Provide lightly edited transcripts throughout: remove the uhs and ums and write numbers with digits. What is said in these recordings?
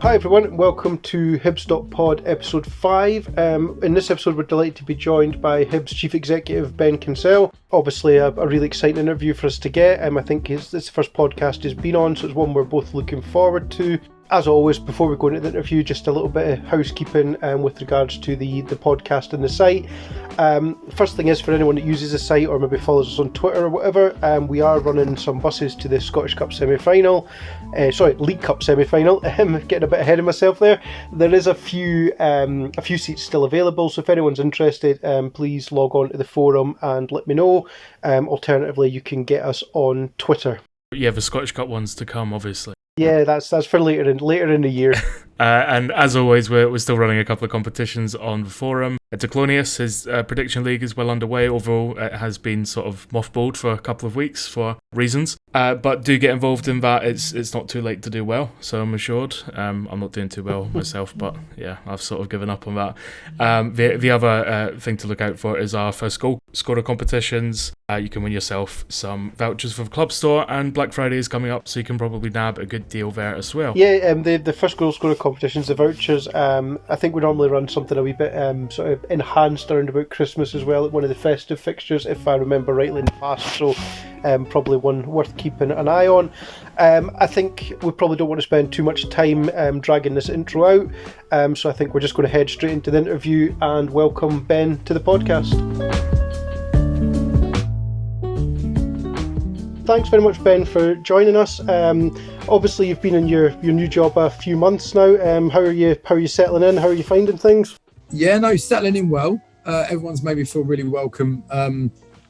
Hi everyone, and welcome to hibs.pod episode 5. In this episode we're delighted to be joined by Hibs Chief Executive Ben Kensell. Obviously a really exciting interview for us to get. I think this is the first podcast he's been on, so it's one we're both looking forward to. As always, before we go into the interview, just a little bit of housekeeping with regards to the podcast and the site. First thing is, for anyone that uses the site or maybe follows us on Twitter or whatever, we are running some buses to the Scottish Cup semi-final. League Cup semi-final. Getting a bit ahead of myself there. There is a few seats still available, so if anyone's interested, please log on to the forum and let me know. Alternatively, you can get us on Twitter. Yeah, the Scottish Cup ones to come, obviously. Yeah, that's for later in the year. And as always, we're still running a couple of competitions on the forum. Taclonius, his prediction league is well underway, although it has been sort of mothballed for a couple of weeks for reasons. But do get involved in that. It's not too late to do well, so I'm assured. I'm not doing too well myself, but yeah, I've sort of given up on that. The other thing to look out for is our first goal scorer competitions. You can win yourself some vouchers for the club store, and Black Friday is coming up, so you can probably nab a good deal there as well. Yeah, the first goal scorer competitions, the vouchers, I think we normally run something a wee bit sort of enhanced around about Christmas as well, at one of the festive fixtures, if I remember rightly in the past, so probably one worth keeping an eye on. I think we probably don't want to spend too much time dragging this intro out, so I think we're just going to head straight into the interview and welcome Ben to the podcast. Thanks very much, Ben, for joining us. Obviously, you've been in your new job a few months now. How are you settling in? How are you finding things? Yeah, no, settling in well. Everyone's made me feel really welcome.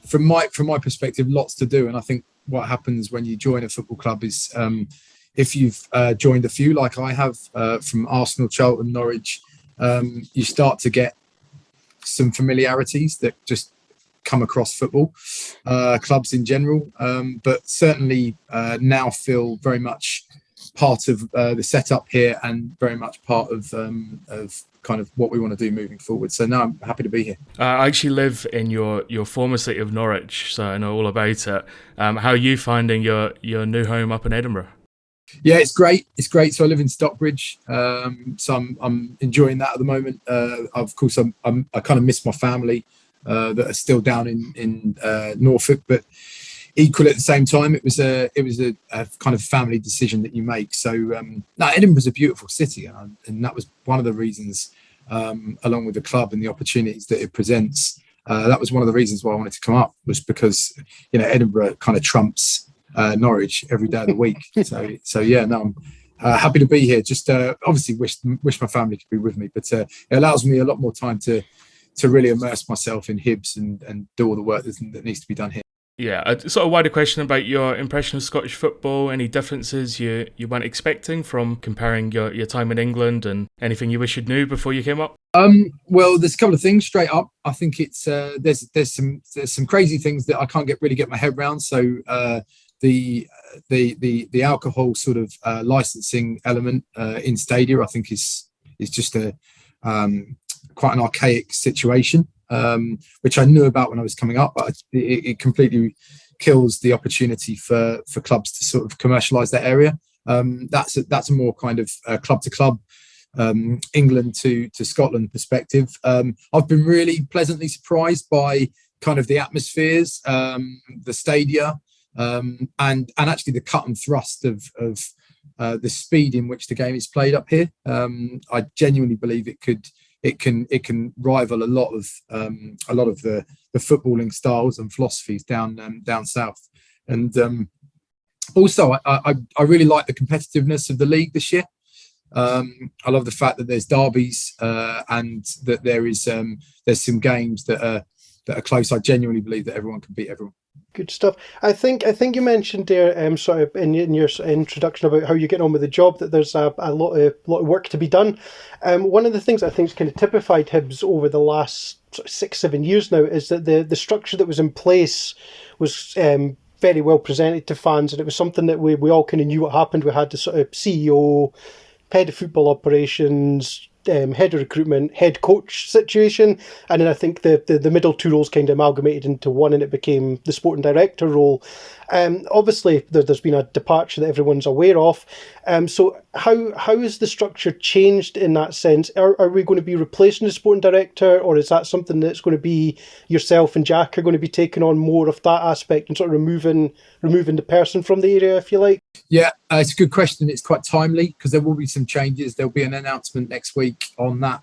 From my perspective, lots to do, and I think what happens when you join a football club is, if you've joined a few like I have, from Arsenal, Charlton, Norwich, you start to get some familiarities that just come across football clubs in general, but certainly now feel very much part of the setup here and very much part of kind of what we want to do moving forward. So now I'm happy to be here. I actually live in your former city of Norwich, so I know all about it. How are you finding your new home up in Edinburgh? Yeah, it's great. So I live in Stockbridge, so I'm enjoying that at the moment. Of course, I kind of miss my family that are still down in Norfolk, but equally at the same time, it was a kind of family decision that you make. So Edinburgh's a beautiful city, and that was one of the reasons, along with the club and the opportunities that it presents. That was one of the reasons why I wanted to come up, was because Edinburgh kind of trumps Norwich every day of the week. So yeah, no, I'm happy to be here. Just obviously wish my family could be with me, but it allows me a lot more time to really immerse myself in Hibs and do all the work that needs to be done here. Yeah, a sort of wider question about your impression of Scottish football. Any differences you weren't expecting from comparing your time in England, and anything you wish you'd knew before you came up? Well, there's a couple of things straight up. I think it's there's some crazy things that I can't really get my head around. So the alcohol sort of licensing element in stadia, I think is just a quite an archaic situation, which I knew about when I was coming up, but it completely kills the opportunity for clubs to sort of commercialise that area. That's a more kind of club to club, England to Scotland perspective. I've been really pleasantly surprised by kind of the atmospheres, the stadia, and actually the cut and thrust of the speed in which the game is played up here. I genuinely believe it can rival a lot of the footballing styles and philosophies down south. And also, I really like the competitiveness of the league this year. I love the fact that there's derbies and that there's some games that are close. I genuinely believe that everyone can beat everyone. Good stuff. I think you mentioned there, sort of in your introduction about how you're getting on with the job, that there's a lot of work to be done. One of the things I think has kind of typified Hibs over the last sort of 6-7 years now is that the structure that was in place was very well presented to fans, and it was something that we all kind of knew what happened. We had the sort of CEO, head of football operations, head of recruitment, head coach situation, and then I think the middle two roles kind of amalgamated into one, and it became the sporting director role. Obviously, there's been a departure that everyone's aware of. So how is the structure changed in that sense? Are we going to be replacing the sporting director, or is that something that's going to be yourself and Jack are going to be taking on more of that aspect and sort of removing the person from the area, if you like? Yeah, it's a good question. It's quite timely because there will be some changes. There'll be an announcement next week on that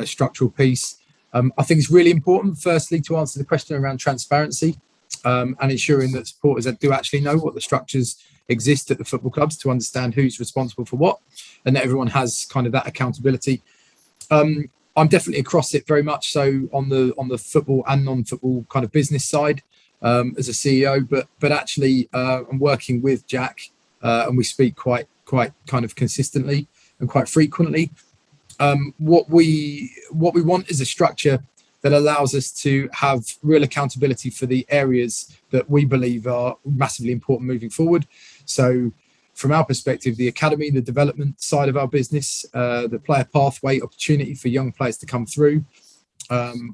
structural piece. I think it's really important, firstly, to answer the question around transparency and ensuring that supporters do actually know what the structures exist at the football clubs to understand who's responsible for what, and that everyone has kind of that accountability. I'm definitely across it very much so on the football and non-football kind of business side as a CEO, but actually I'm working with Jack and we speak quite kind of consistently and quite frequently. What we want is a structure that allows us to have real accountability for the areas that we believe are massively important moving forward. So from our perspective, the academy, the development side of our business, the player pathway opportunity for young players to come through.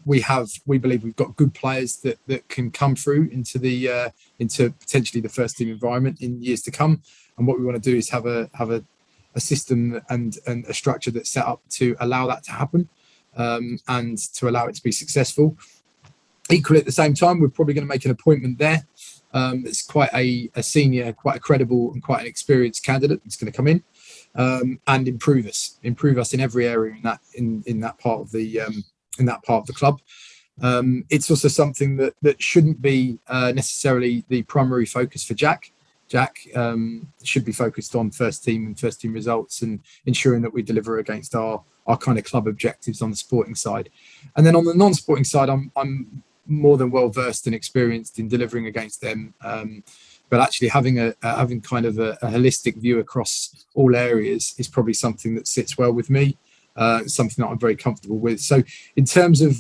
We believe we've got good players that can come through into potentially the first team environment in years to come. And what we want to do is have a system and a structure that's set up to allow that to happen and to allow it to be successful. Equally, at the same time, we're probably going to make an appointment there. It's quite a senior, quite a credible and quite an experienced candidate that's going to come in and improve us in every area in that part of the club. It's also something that shouldn't be necessarily the primary focus for Jack. Jack should be focused on first team results and ensuring that we deliver against our kind of club objectives on the sporting side. And then on the non-sporting side, I'm more than well versed and experienced in delivering against them. But actually having kind of a holistic view across all areas is probably something that sits well with me. Something that I'm very comfortable with. So in terms of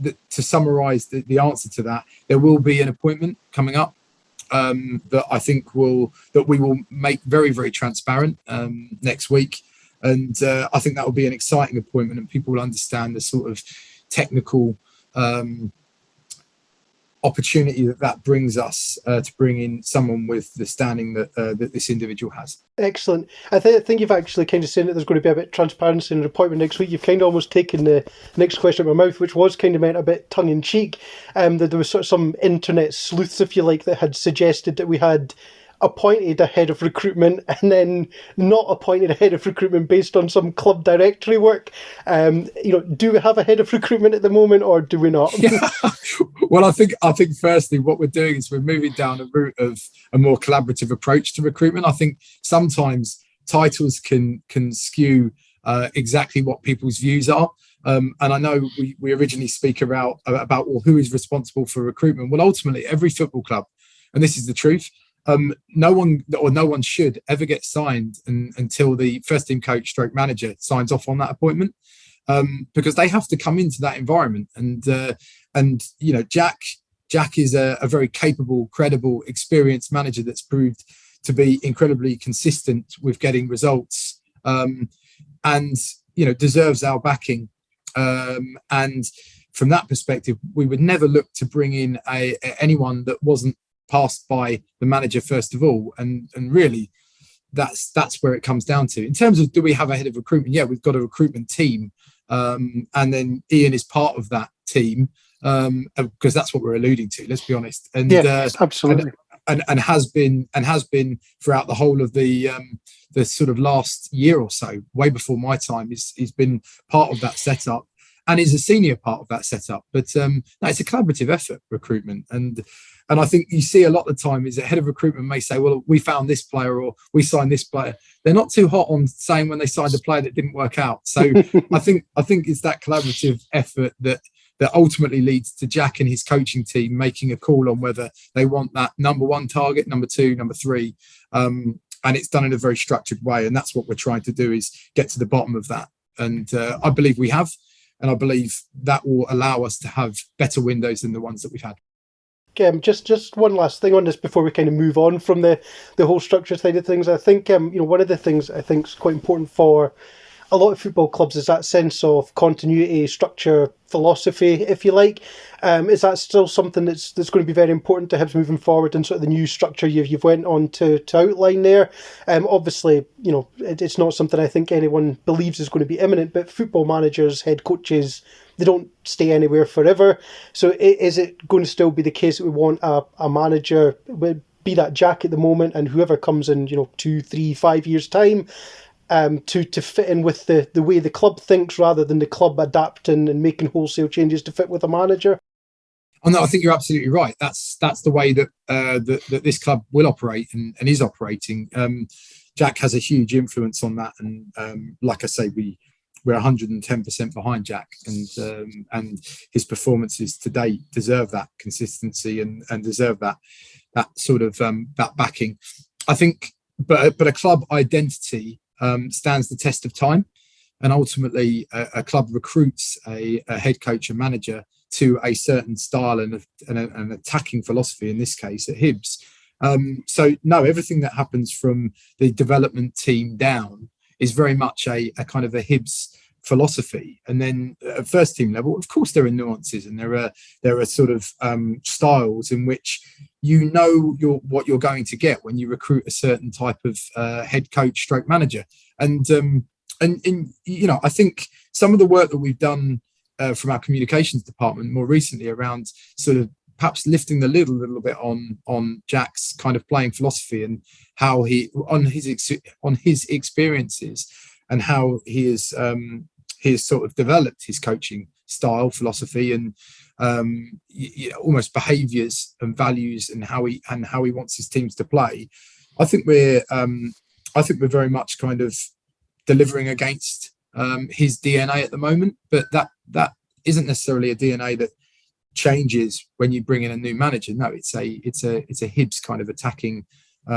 to summarise the answer to that, there will be an appointment coming up that I think we will make very, very transparent next week. And I think that will be an exciting appointment and people will understand the sort of technical opportunity that brings us to bring in someone with the standing that this individual has. Excellent. I think you've actually kind of said that there's going to be a bit of transparency in the appointment next week. You've kind of almost taken the next question out of my mouth, which was kind of meant a bit tongue-in-cheek. That there was sort of some internet sleuths, if you like, that had suggested that we had appointed a head of recruitment and then not appointed a head of recruitment based on some club directory work. Do we have a head of recruitment at the moment or do we not? Yeah. Well, I think firstly what we're doing is we're moving down a route of a more collaborative approach to recruitment. I think sometimes titles can skew exactly what people's views are. And I know we originally speak about well, who is responsible for recruitment. Well, ultimately, every football club, and this is the truth, no one should ever get signed until the first team coach stroke manager signs off on that appointment, because they have to come into that environment. And Jack is a very capable, credible, experienced manager that's proved to be incredibly consistent with getting results, and deserves our backing. And from that perspective, we would never look to bring in anyone that wasn't passed by the manager first of all, and really that's where it comes down to. In terms of do we have a head of recruitment? Yeah, we've got a recruitment team, and then Ian is part of that team, because that's what we're alluding to, let's be honest. And absolutely, and has been throughout the whole of the sort of last year or so, way before my time. He's been part of that setup and is a senior part of that setup. But no, it's a collaborative effort, recruitment. And I think you see a lot of the time is that head of recruitment may say, well, we found this player or we signed this player. They're not too hot on saying when they signed a player that didn't work out. So I think it's that collaborative effort that ultimately leads to Jack and his coaching team making a call on whether they want that number one target, number two, number three. And it's done in a very structured way. And that's what we're trying to do, is get to the bottom of that. And I believe we have. And I believe that will allow us to have better windows than the ones that we've had. Just one last thing on this before we kind of move on from the whole structure side of things. I think one of the things I think is quite important for a lot of football clubs is that sense of continuity, structure, philosophy, if you like. Is that still something that's going to be very important to Hibs moving forward, and sort of the new structure you've went on to outline there? Obviously, it's not something I think anyone believes is going to be imminent, but football managers, head coaches, they don't stay anywhere forever. So is it going to still be the case that we want a manager, be that Jack at the moment, and whoever comes in 2, 3, 5 years time, to fit in with the way the club thinks, rather than the club adapting and making wholesale changes to fit with a manager? Oh, no, I think you're absolutely right. That's the way that that this club will operate and is operating. Jack has a huge influence on that, and like I say, we're 110% behind Jack, and his performances to date deserve that consistency and deserve that sort of that backing. I think, but a club identity stands the test of time, and ultimately a club recruits a head coach and manager to a certain style and an attacking philosophy, in this case at Hibs. So no, everything that happens from the development team down is very much a kind of a Hibs philosophy. And then at first team level, of course, there are nuances, and there are sort of styles in which what you're going to get when you recruit a certain type of head coach stroke manager. And I think some of the work that we've done from our communications department more recently around sort of perhaps lifting the lid a little bit on Jack's kind of playing philosophy, and how he on his experiences, and how he has sort of developed his coaching style, philosophy, and almost behaviours and values, and how he wants his teams to play. I think we're very much kind of delivering against his DNA at the moment, but that isn't necessarily a DNA that changes when you bring in a new manager. No, it's a Hibs kind of attacking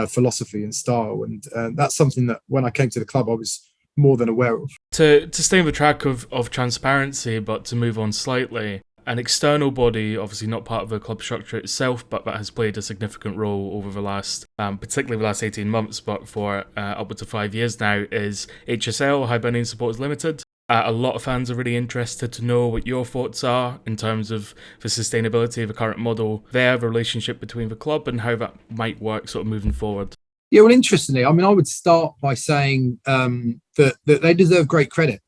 philosophy and style, and that's something that when I came to the club I was more than aware of. To stay on the track of transparency, but to move on slightly, an external body, obviously not part of the club structure itself, but that has played a significant role over the last, particularly the last 18 months, but for upwards of 5 years now, is HSL, Hibernian Supporters Limited. A lot of fans are really interested to know what your thoughts are in terms of the sustainability of the current model there, the relationship between the club, and how that might work sort of moving forward. Yeah, well, interestingly, I mean, I would start by saying that they deserve great credit,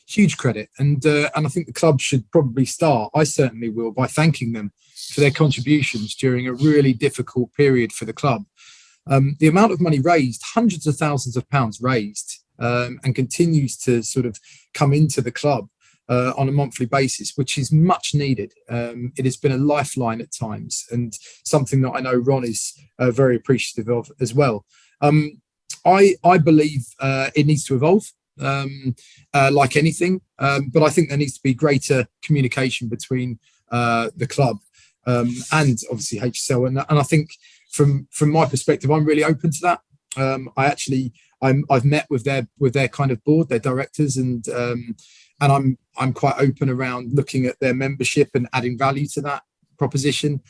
huge credit, and I think the club should probably start, I certainly will, by thanking them for their contributions during a really difficult period for the club. The amount of money raised, hundreds of thousands of pounds raised, and continues to sort of come into the club on a monthly basis, which is much needed. It has been a lifeline at times, and something that I know Ron is very appreciative of as well. I believe it needs to evolve, like anything, but I think there needs to be greater communication between the club and obviously HSL, and I think from my perspective, I'm really open to that. I've met with their kind of board, their directors, and I'm quite open around looking at their membership and adding value to that proposition.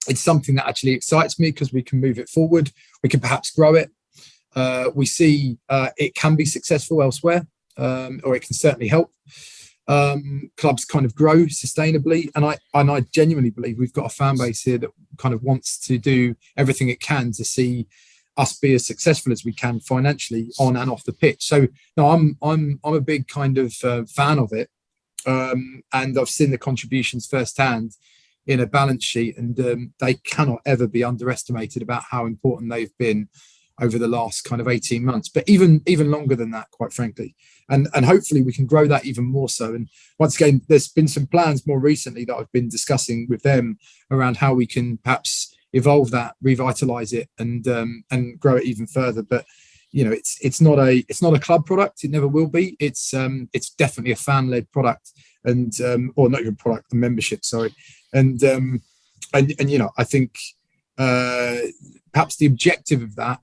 It's something that actually excites me because we can move it forward. We can perhaps grow it. We see it can be successful elsewhere, or it can certainly help clubs kind of grow sustainably. And I genuinely believe we've got a fan base here that kind of wants to do everything it can to see us be as successful as we can financially on and off the pitch. So no, I'm a big kind of fan of it, and I've seen the contributions firsthand in a balance sheet, and they cannot ever be underestimated about how important they've been over the last kind of 18 months, but even longer than that, quite frankly. And hopefully we can grow that even more so. And once again, there's been some plans more recently that I've been discussing with them around how we can perhaps evolve that, revitalize it, and grow it even further. But it's not a club product. It never will be. It's definitely a fan-led product, and or not even product, a membership. Sorry, and I think perhaps the objective of that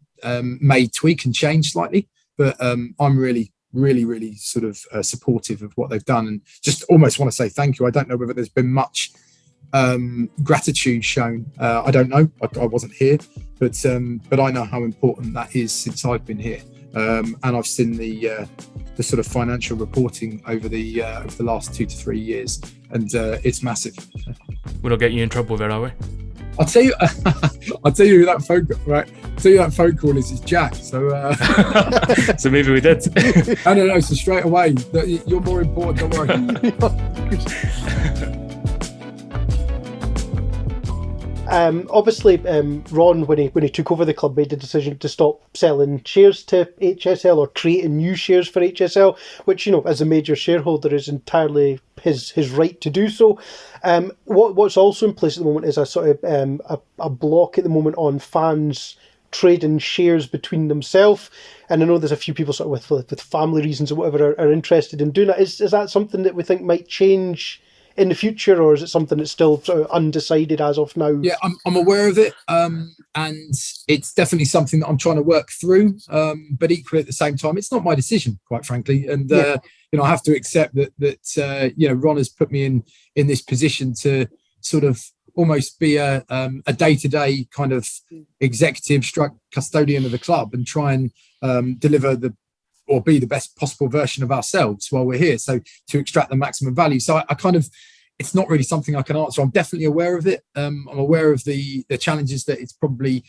may tweak and change slightly, but I'm really sort of supportive of what they've done, and just almost want to say thank you. I don't know whether there's been much gratitude shown. I don't know. I wasn't here, but I know how important that is since I've been here. and I've seen the sort of financial reporting over the last 2 to 3 years, and it's massive. We're not getting you in trouble there, are we? I'll tell you who that phone call, right? I'll tell you that phone call is Jack. So so maybe we did. No. So straight away, you're more important. Don't worry. Obviously, Ron, when he took over the club, made the decision to stop selling shares to HSL or creating new shares for HSL, which, as a major shareholder, is entirely his right to do so. What's also in place at the moment is a sort of a block at the moment on fans trading shares between themselves. And I know there's a few people sort of with family reasons or whatever are interested in doing that. Is that something that we think might change in the future, or is it something that's still sort of undecided as of now? Yeah, I'm aware of it, and it's definitely something that I'm trying to work through. But equally, at the same time, it's not my decision, quite frankly. And I have to accept that Ron has put me in this position to sort of almost be a day-to-day kind of executive struck custodian of the club and try and deliver or be the best possible version of ourselves while we're here. So to extract the maximum value. So I kind of, it's not really something I can answer. I'm definitely aware of it. I'm aware of the challenges that it's probably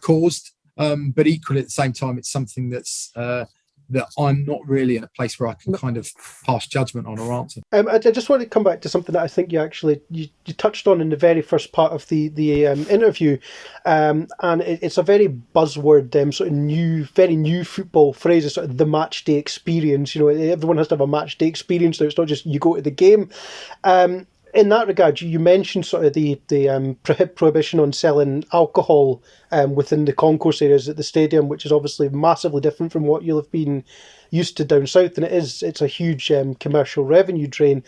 caused. But equally at the same time, it's something that's that I'm not really in a place where I can kind of pass judgment on or answer. I just want to come back to something that I think you touched on in the very first part of the interview, and it's a very buzzword, sort of very new football phrase, sort of the match day experience. Everyone has to have a match day experience, so it's not just you go to the game. In that regard, you mentioned sort of the prohibition on selling alcohol within the concourse areas at the stadium, which is obviously massively different from what you'll have been used to down south, and it's a huge commercial revenue drain.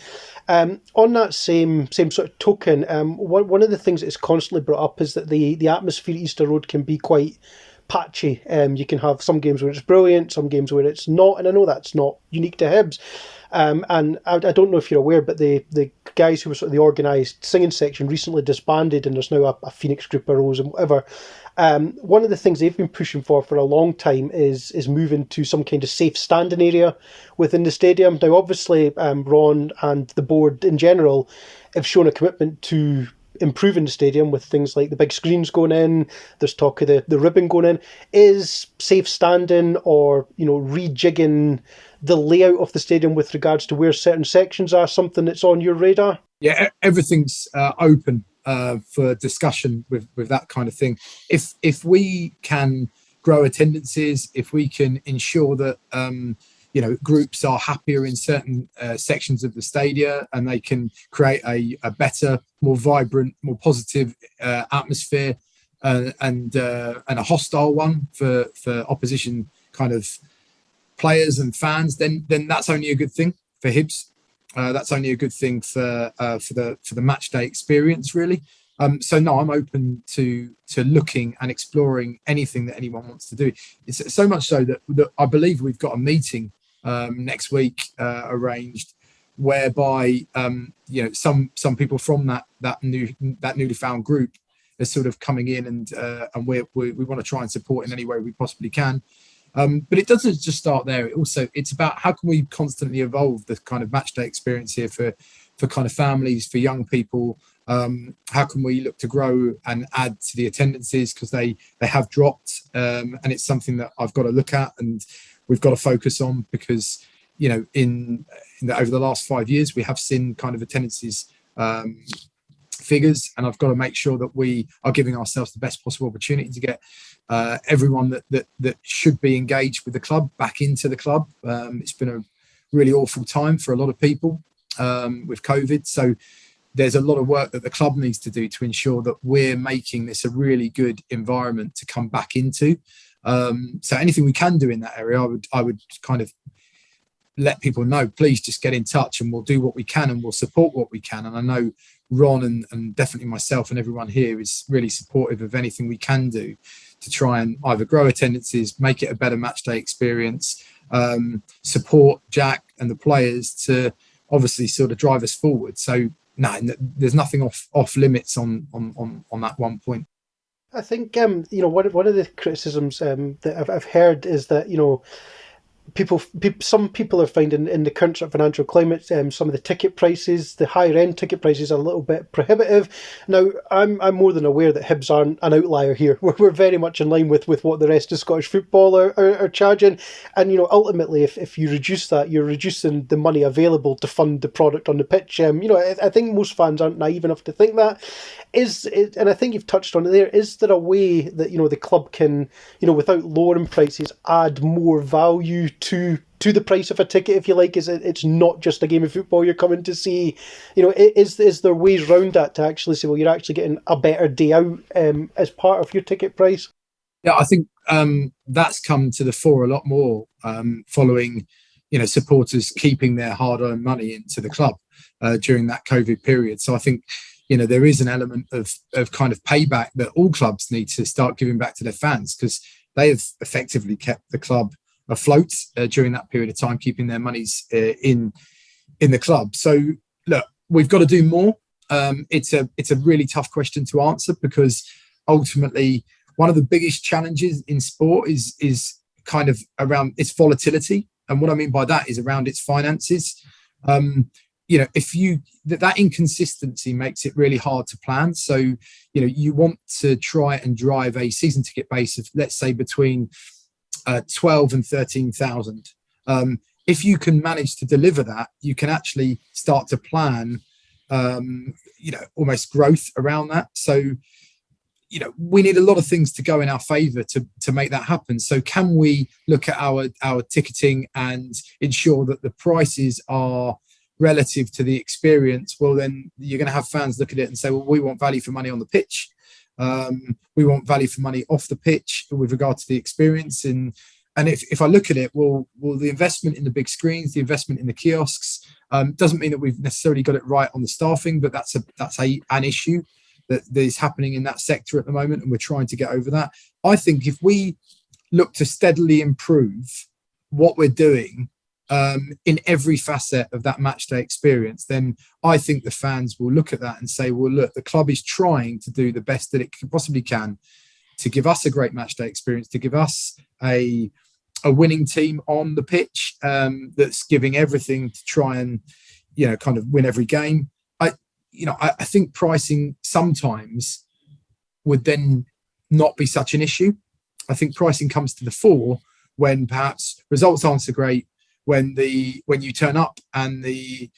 On that same sort of token, one of the things that is constantly brought up is that the atmosphere at Easter Road can be quite patchy. You can have some games where it's brilliant, some games where it's not, and I know that's not unique to Hibs. And I don't know if you're aware, but the guys who were sort of the organised singing section recently disbanded, and there's now a Phoenix Group of Rose and whatever. One of the things they've been pushing for a long time is moving to some kind of safe standing area within the stadium. Now, obviously, Ron and the board in general have shown a commitment to improving the stadium with things like the big screens going in. There's talk of the ribbon going in. Is safe standing or rejigging the layout of the stadium with regards to where certain sections are something that's on your radar? Yeah, everything's open for discussion with that kind of thing. If we can grow attendances, if we can ensure that groups are happier in certain sections of the stadia, and they can create a better, more vibrant, more positive atmosphere, and a hostile one for opposition kind of players and fans, then that's only a good thing for Hibs. That's only a good thing for the match day experience, really. So no, I'm open to looking and exploring anything that anyone wants to do. It's so much so that I believe we've got a meeting next week arranged, whereby some people from that newly found group are sort of coming in, and we want to try and support in any way we possibly can. But it doesn't just start there. It's about how can we constantly evolve the kind of match day experience here for kind of families, for young people. How can we look to grow and add to the attendances, because they have dropped, and it's something that I've got to look at and we've got to focus on, because over the last 5 years we have seen kind of attendances figures, and I've got to make sure that we are giving ourselves the best possible opportunity to get everyone that should be engaged with the club back into the club. It's been a really awful time for a lot of people with COVID, so there's a lot of work that the club needs to do to ensure that we're making this a really good environment to come back into. So anything we can do in that area, I would kind of let people know, please just get in touch and we'll do what we can and we'll support what we can. And I know Ron and definitely myself and everyone here is really supportive of anything we can do to try and either grow attendances, make it a better match day experience, support Jack and the players to obviously sort of drive us forward. So no, there's nothing off limits on that one point. I think one of the criticisms that I've heard is that some people are finding in the current sort of financial climate, some of the ticket prices, the higher end ticket prices, are a little bit prohibitive. Now, I'm more than aware that Hibs aren't an outlier here. We're very much in line with what the rest of Scottish football are charging, and ultimately, if you reduce that, you're reducing the money available to fund the product on the pitch. I think most fans aren't naive enough to think that. And I think you've touched on it there. Is there a way that the club can, without lowering prices, add more value to the price of a ticket, if you like? It's not just a game of football you're coming to see. Is there ways around that to actually say, well, you're actually getting a better day out as part of your ticket price? Yeah, I think that's come to the fore a lot more following supporters keeping their hard-earned money into the club during that COVID period. So I think there is an element of kind of payback that all clubs need to start giving back to their fans, because they have effectively kept the club afloat during that period of time, keeping their monies in the club. So look, we've got to do more. It's a really tough question to answer, because ultimately one of the biggest challenges in sport is kind of around its volatility. And what I mean by that is around its finances. That inconsistency makes it really hard to plan. So, you want to try and drive a season ticket base of, let's say, between 12 and 13,000. If you can manage to deliver that, you can actually start to plan, almost growth around that. So, we need a lot of things to go in our favour to make that happen. So can we look at our ticketing and ensure that the prices are relative to the experience? Well, then you're going to have fans look at it and say, well, we want value for money on the pitch. We want value for money off the pitch with regard to the experience. And if I look at it, well, the investment in the big screens, the investment in the kiosks, doesn't mean that we've necessarily got it right on the staffing, but that's an issue that is happening in that sector at the moment, and we're trying to get over that. I think if we look to steadily improve what we're doing in every facet of that match day experience, then I think the fans will look at that and say, well, look, the club is trying to do the best that it possibly can to give us a great match day experience, to give us a winning team on the pitch that's giving everything to try and kind of win every game. I think pricing sometimes would then not be such an issue. I think pricing comes to the fore when perhaps results aren't so great, when you turn up and the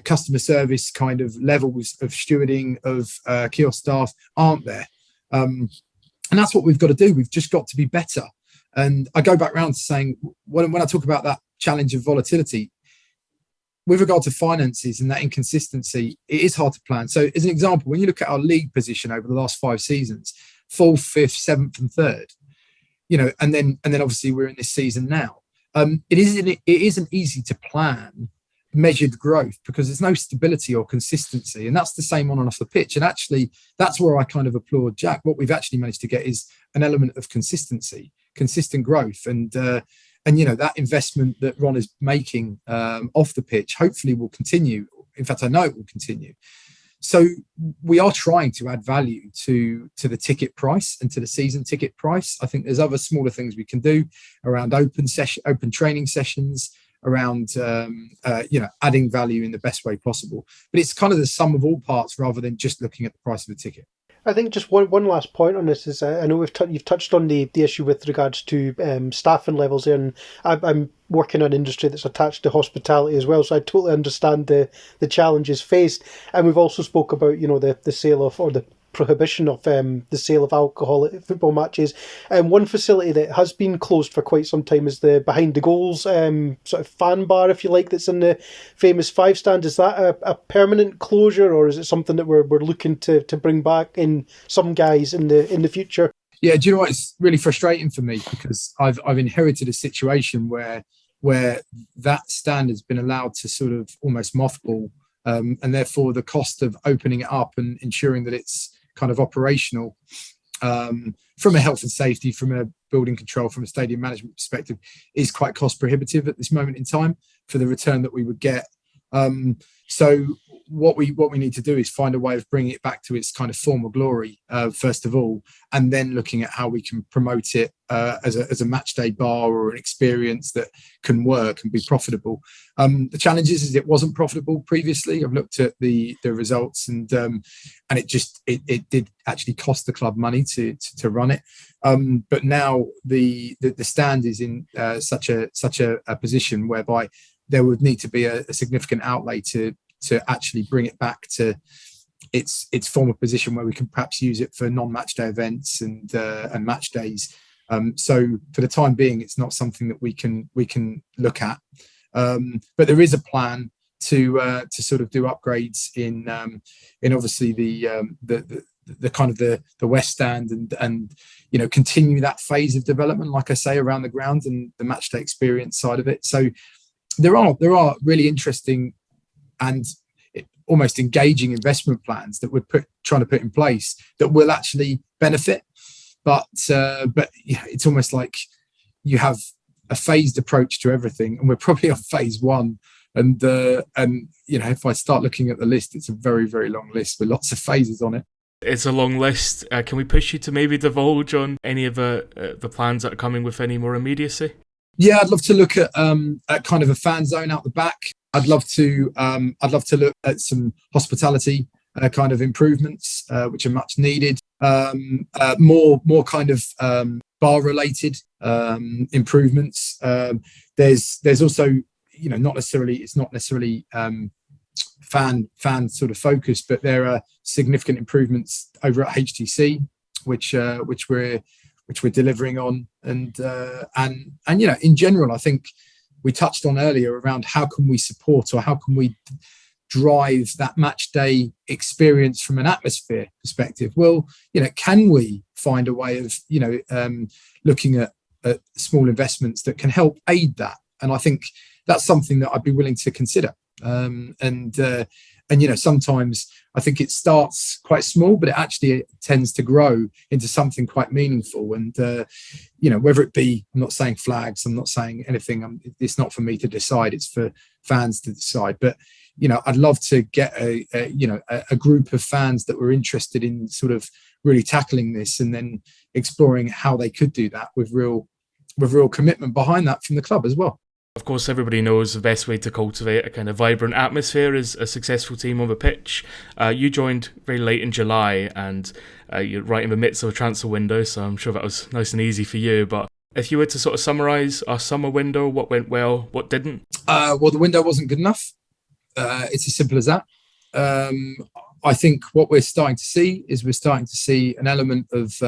customer service kind of levels of stewarding of kiosk staff aren't there. And that's what we've got to do. We've just got to be better. And I go back round to saying, when I talk about that challenge of volatility, with regard to finances and that inconsistency, it is hard to plan. So as an example, when you look at our league position over the last 5 seasons, 4th, 5th, 7th and 3rd, and then obviously we're in this season now. It isn't easy to plan measured growth because there's no stability or consistency. And that's the same on and off the pitch. And actually, that's where I kind of applaud Jack. What we've actually managed to get is an element of consistency, consistent growth. And that investment that Ron is making off the pitch hopefully will continue. In fact, I know it will continue. So we are trying to add value to the ticket price and to the season ticket price. I think there's other smaller things we can do around open training sessions, around adding value in the best way possible. But it's kind of the sum of all parts rather than just looking at the price of the ticket. I think just one last point on this is I know you've touched on the issue with regards to staffing levels there, and I'm working in an industry that's attached to hospitality as well, so I totally understand the challenges faced. And we've also spoke about the sale of, or the prohibition of the sale of alcohol at football matches. And one facility that has been closed for quite some time is the behind the goals sort of fan bar, if you like, that's in the famous 5 stand. Is that a permanent closure, or is it something that we're looking to bring back in some guise in the future? Yeah, do you know what? It's really frustrating for me because I've inherited a situation where that stand has been allowed to sort of almost mothball, and therefore the cost of opening it up and ensuring that it's kind of operational from a health and safety, from a building control, from a stadium management perspective is quite cost prohibitive at this moment in time for the return that we would get. So what we need to do is find a way of bringing it back to its kind of former glory, first of all, and then looking at how we can promote it as a match day bar or an experience that can work and be profitable. The challenge is it wasn't profitable previously. I've looked at the results, and it did actually cost the club money to run it. But now the stand is in such a position whereby there would need to be a significant outlay to actually bring it back to its former position, where we can perhaps use it for non-match day events and match days. So for the time being, it's not something that we can look at. But there is a plan to sort of do upgrades in obviously the kind of the west stand and continue that phase of development, like I say, around the ground and the match day experience side of it. So there are really interesting and almost engaging investment plans that we're trying to put in place that will actually benefit. But it's almost like you have a phased approach to everything, and we're probably on phase one. And if I start looking at the list, it's a very, very long list with lots of phases on it. It's a long list. Can we push you to maybe divulge on any of the plans that are coming with any more immediacy? Yeah, I'd love to look at kind of a fan zone out the back. I'd love to look at some hospitality kind of improvements, which are much needed. More kind of bar related improvements. There's also, it's not necessarily fan sort of focused, but there are significant improvements over at HTC, which we're delivering on, and in general, I think we touched on earlier around how can we support or how can we drive that match day experience from an atmosphere perspective. Well, can we find a way of looking at small investments that can help aid that? And I think that's something that I'd be willing to consider. Sometimes I think it starts quite small, but it actually tends to grow into something quite meaningful. And whether it be, I'm not saying flags, I'm not saying anything. It's not for me to decide. It's for fans to decide. But I'd love to get a group of fans that were interested in sort of really tackling this, and then exploring how they could do that with real commitment behind that from the club as well. Of course, everybody knows the best way to cultivate a kind of vibrant atmosphere is a successful team on the pitch. You joined very late in July, and you're right in the midst of a transfer window, so I'm sure that was nice and easy for you. But if you were to sort of summarise our summer window, what went well, what didn't? Well, the window wasn't good enough. It's as simple as that. I think what we're starting to see is an element of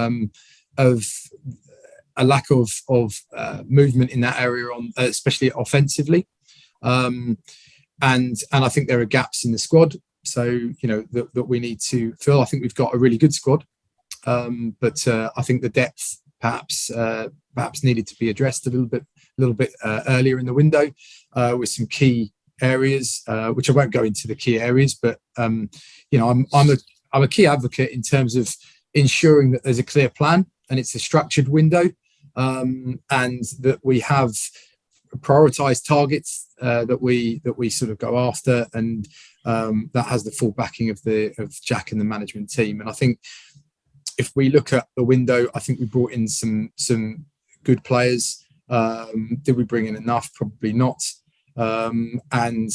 a lack of movement in that area, especially offensively, and I think there are gaps in the squad. So that we need to fill. I think we've got a really good squad, but I think the depth perhaps needed to be addressed a little bit earlier in the window with some key areas, which I won't go into the key areas, but I'm a key advocate in terms of ensuring that there's a clear plan and it's a structured window. And that we have prioritized targets that we sort of go after, and that has the full backing of Jack and the management team. And I think if we look at the window, I think we brought in some good players. Did we bring in enough? Probably not. And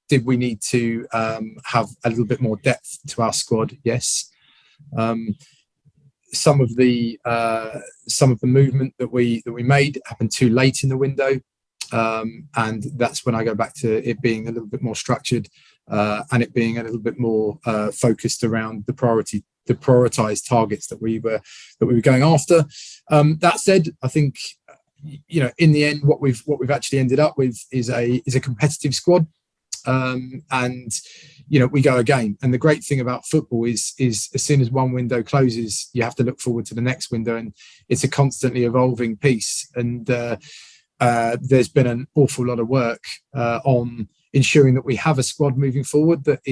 did we need to have a little bit more depth to our squad? Yes. Some of the movement that we made happened too late in the window, and that's when I go back to it being a little bit more structured, and it being a little bit more focused around the prioritized targets that we were going after. That said, I think in the end, what we've actually ended up with is a competitive squad. And we go again. And the great thing about football is as soon as one window closes, you have to look forward to the next window, and it's a constantly evolving piece. And there's been an awful lot of work on ensuring that we have a squad moving forward that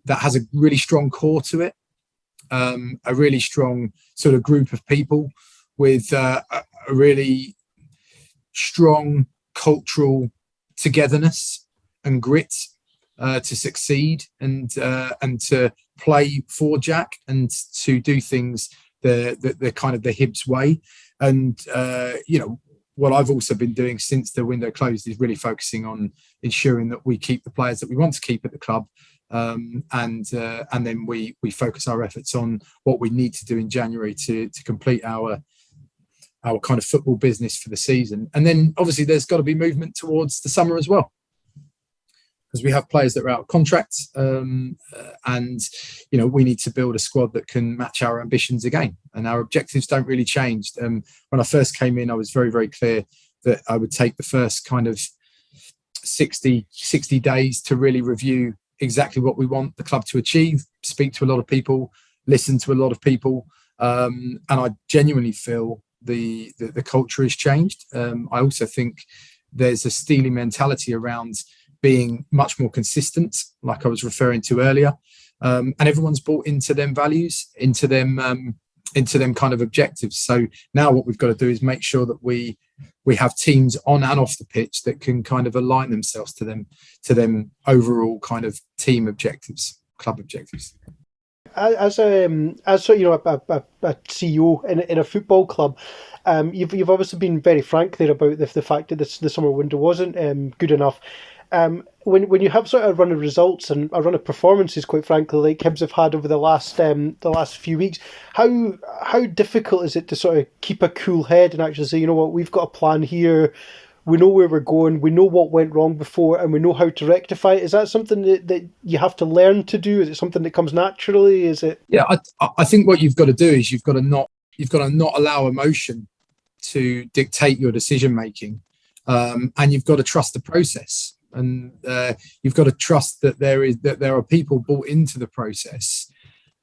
has a really strong core to it, a really strong sort of group of people with a really strong cultural togetherness and grit, to succeed and to play for Jack and to do things the kind of the Hibs way. And what I've also been doing since the window closed is really focusing on ensuring that we keep the players that we want to keep at the club, and then we focus our efforts on what we need to do in January to complete our kind of football business for the season. And then obviously there's got to be movement towards the summer as well, because we have players that are out of contract, and we need to build a squad that can match our ambitions again. And our objectives don't really change. When I first came in, I was very, very clear that I would take the first kind of 60 days to really review exactly what we want the club to achieve, speak to a lot of people, listen to a lot of people, and I genuinely feel the culture has changed. I also think there's a steely mentality around being much more consistent, like I was referring to earlier, and everyone's bought into them values, into them kind of objectives. So now what we've got to do is make sure that we have teams on and off the pitch that can kind of align themselves to them overall kind of team objectives, club objectives. As a CEO in a football club, you've obviously been very frank there about the fact that the summer window wasn't good enough. When you have sort of a run of results and a run of performances, quite frankly, like Hibs have had over the last few weeks, how difficult is it to sort of keep a cool head and actually say, you know what, we've got a plan here, we know where we're going, we know what went wrong before, and we know how to rectify it? Is that something that you have to learn to do? Is it something that comes naturally? Is it? Yeah, I think what you've got to do is you've got to not allow emotion to dictate your decision making, and you've got to trust the process. And you've got to trust that there are people bought into the process.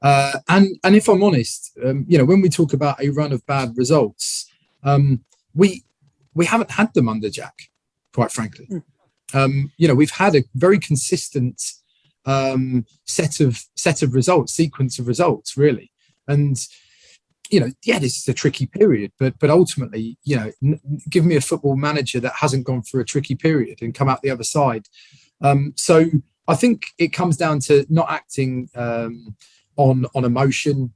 And if I'm honest, when we talk about a run of bad results, we haven't had them under Jack, quite frankly. We've had a very consistent set of results, sequence of results, really. And this is a tricky period, but ultimately, give me a football manager that hasn't gone through a tricky period and come out the other side. So I think it comes down to not acting on emotion,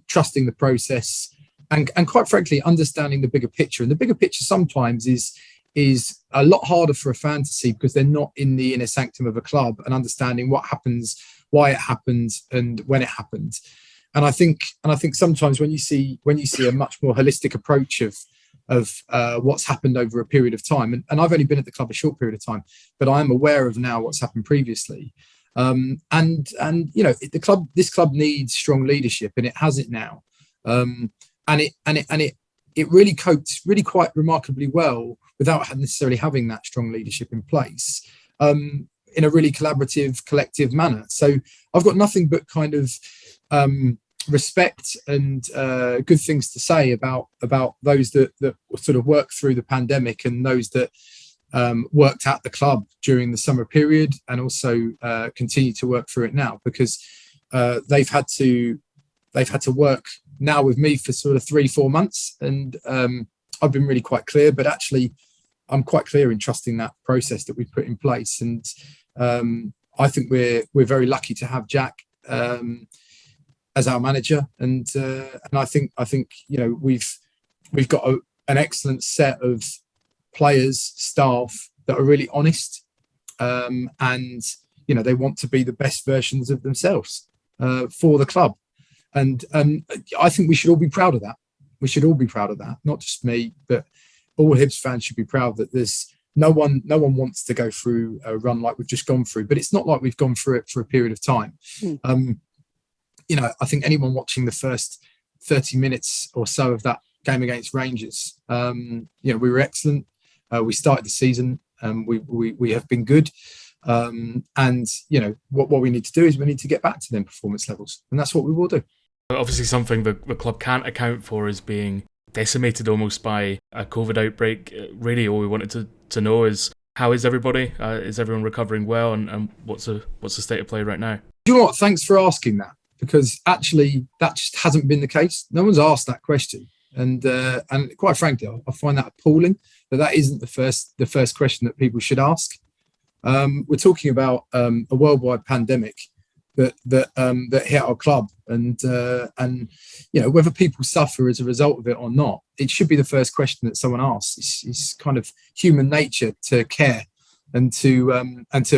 trusting the process, and quite frankly, understanding the bigger picture. And the bigger picture sometimes is a lot harder for a fan to see because they're not in the inner sanctum of a club and understanding what happens, why it happens, and when it happens. And I think sometimes when you see a much more holistic approach of what's happened over a period of time, and I've only been at the club a short period of time, but I am aware of now what's happened previously. This club needs strong leadership, and it has it now. And it really coped really quite remarkably well without necessarily having that strong leadership in place, in a really collaborative, collective manner. So I've got nothing but kind of respect and good things to say about those that sort of worked through the pandemic and those that worked at the club during the summer period and also continue to work through it now, because they've had to work now with me for sort of 3-4 months, and I've been really quite clear, but actually I'm quite clear in trusting that process that we've put in place. And I think we're very lucky to have Jack as our manager, and I think we've got an excellent set of players, staff that are really honest, and they want to be the best versions of themselves for the club, and I think we should all be proud of that. We should all be proud of that, not just me, but all Hibs fans should be proud that there's no one wants to go through a run like we've just gone through, but it's not like we've gone through it for a period of time. I think anyone watching the first 30 minutes or so of that game against Rangers, we were excellent. We started the season, we have been good. What we need to do is we need to get back to them performance levels, and that's what we will do. Obviously, something the club can't account for is being decimated almost by a COVID outbreak. Really, all we wanted to know is, how is everybody? Is everyone recovering well? And what's the state of play right now? Do you know what? Thanks for asking that, because actually that just hasn't been the case. No one's asked that question, and quite frankly, I find that appalling that isn't the first question that people should ask. We're talking about a worldwide pandemic that hit our club, and whether people suffer as a result of it or not, it should be the first question that someone asks. It's kind of human nature to care and to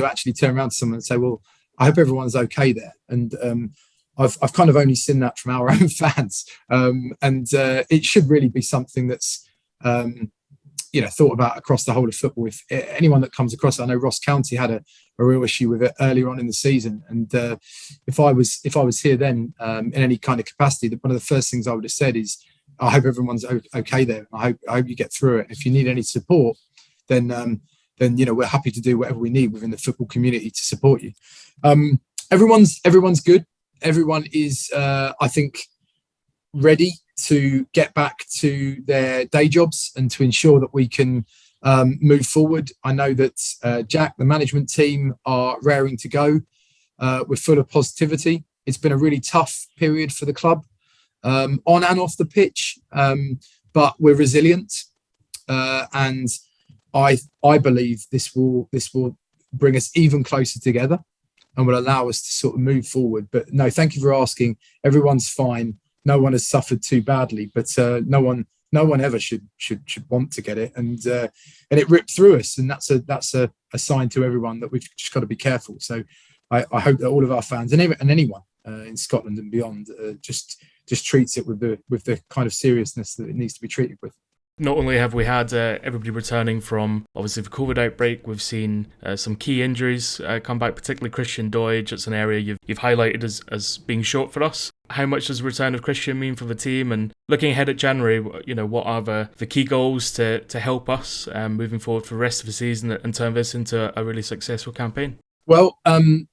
actually turn around to someone and say, well, I hope everyone's okay there. And I've kind of only seen that from our own fans, and it should really be something that's thought about across the whole of football. If anyone that comes across it, I know Ross County had a real issue with it earlier on in the season, and if I was here then in any kind of capacity, one of the first things I would have said is, I hope everyone's okay there. I hope you get through it. If you need any support, then we're happy to do whatever we need within the football community to support you. Everyone's good. Everyone is, I think, ready to get back to their day jobs and to ensure that we can move forward. I know that Jack, the management team, are raring to go. We're full of positivity. It's been a really tough period for the club, on and off the pitch, but we're resilient, and I believe this will bring us even closer together and will allow us to sort of move forward. But no, thank you for asking. Everyone's fine. No one has suffered too badly, but no one ever should want to get it, and it ripped through us, and that's a sign to everyone that we've just got to be careful. So I hope that all of our fans and anyone in Scotland and beyond just treats it with the kind of seriousness that it needs to be treated with. Not only have we had everybody returning from, obviously, the COVID outbreak, we've seen some key injuries come back, particularly Christian Doidge. It's an area you've highlighted as being short for us. How much does the return of Christian mean for the team? And looking ahead at January, what are the key goals to help us moving forward for the rest of the season and turn this into a really successful campaign? Well,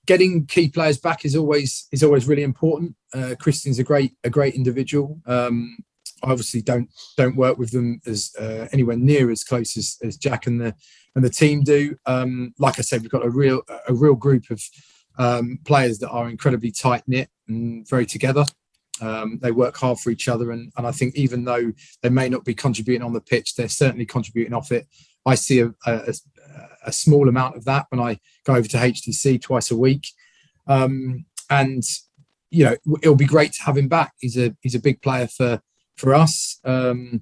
getting key players back is always really important. Christian's a great individual. I obviously don't work with them as anywhere near as close as Jack and the team do. Like I said, we've got a real group of players that are incredibly tight knit and very together. They work hard for each other, and I think even though they may not be contributing on the pitch, they're certainly contributing off it. I see a small amount of that when I go over to HTC twice a week, and it'll be great to have him back. He's a big player for us, and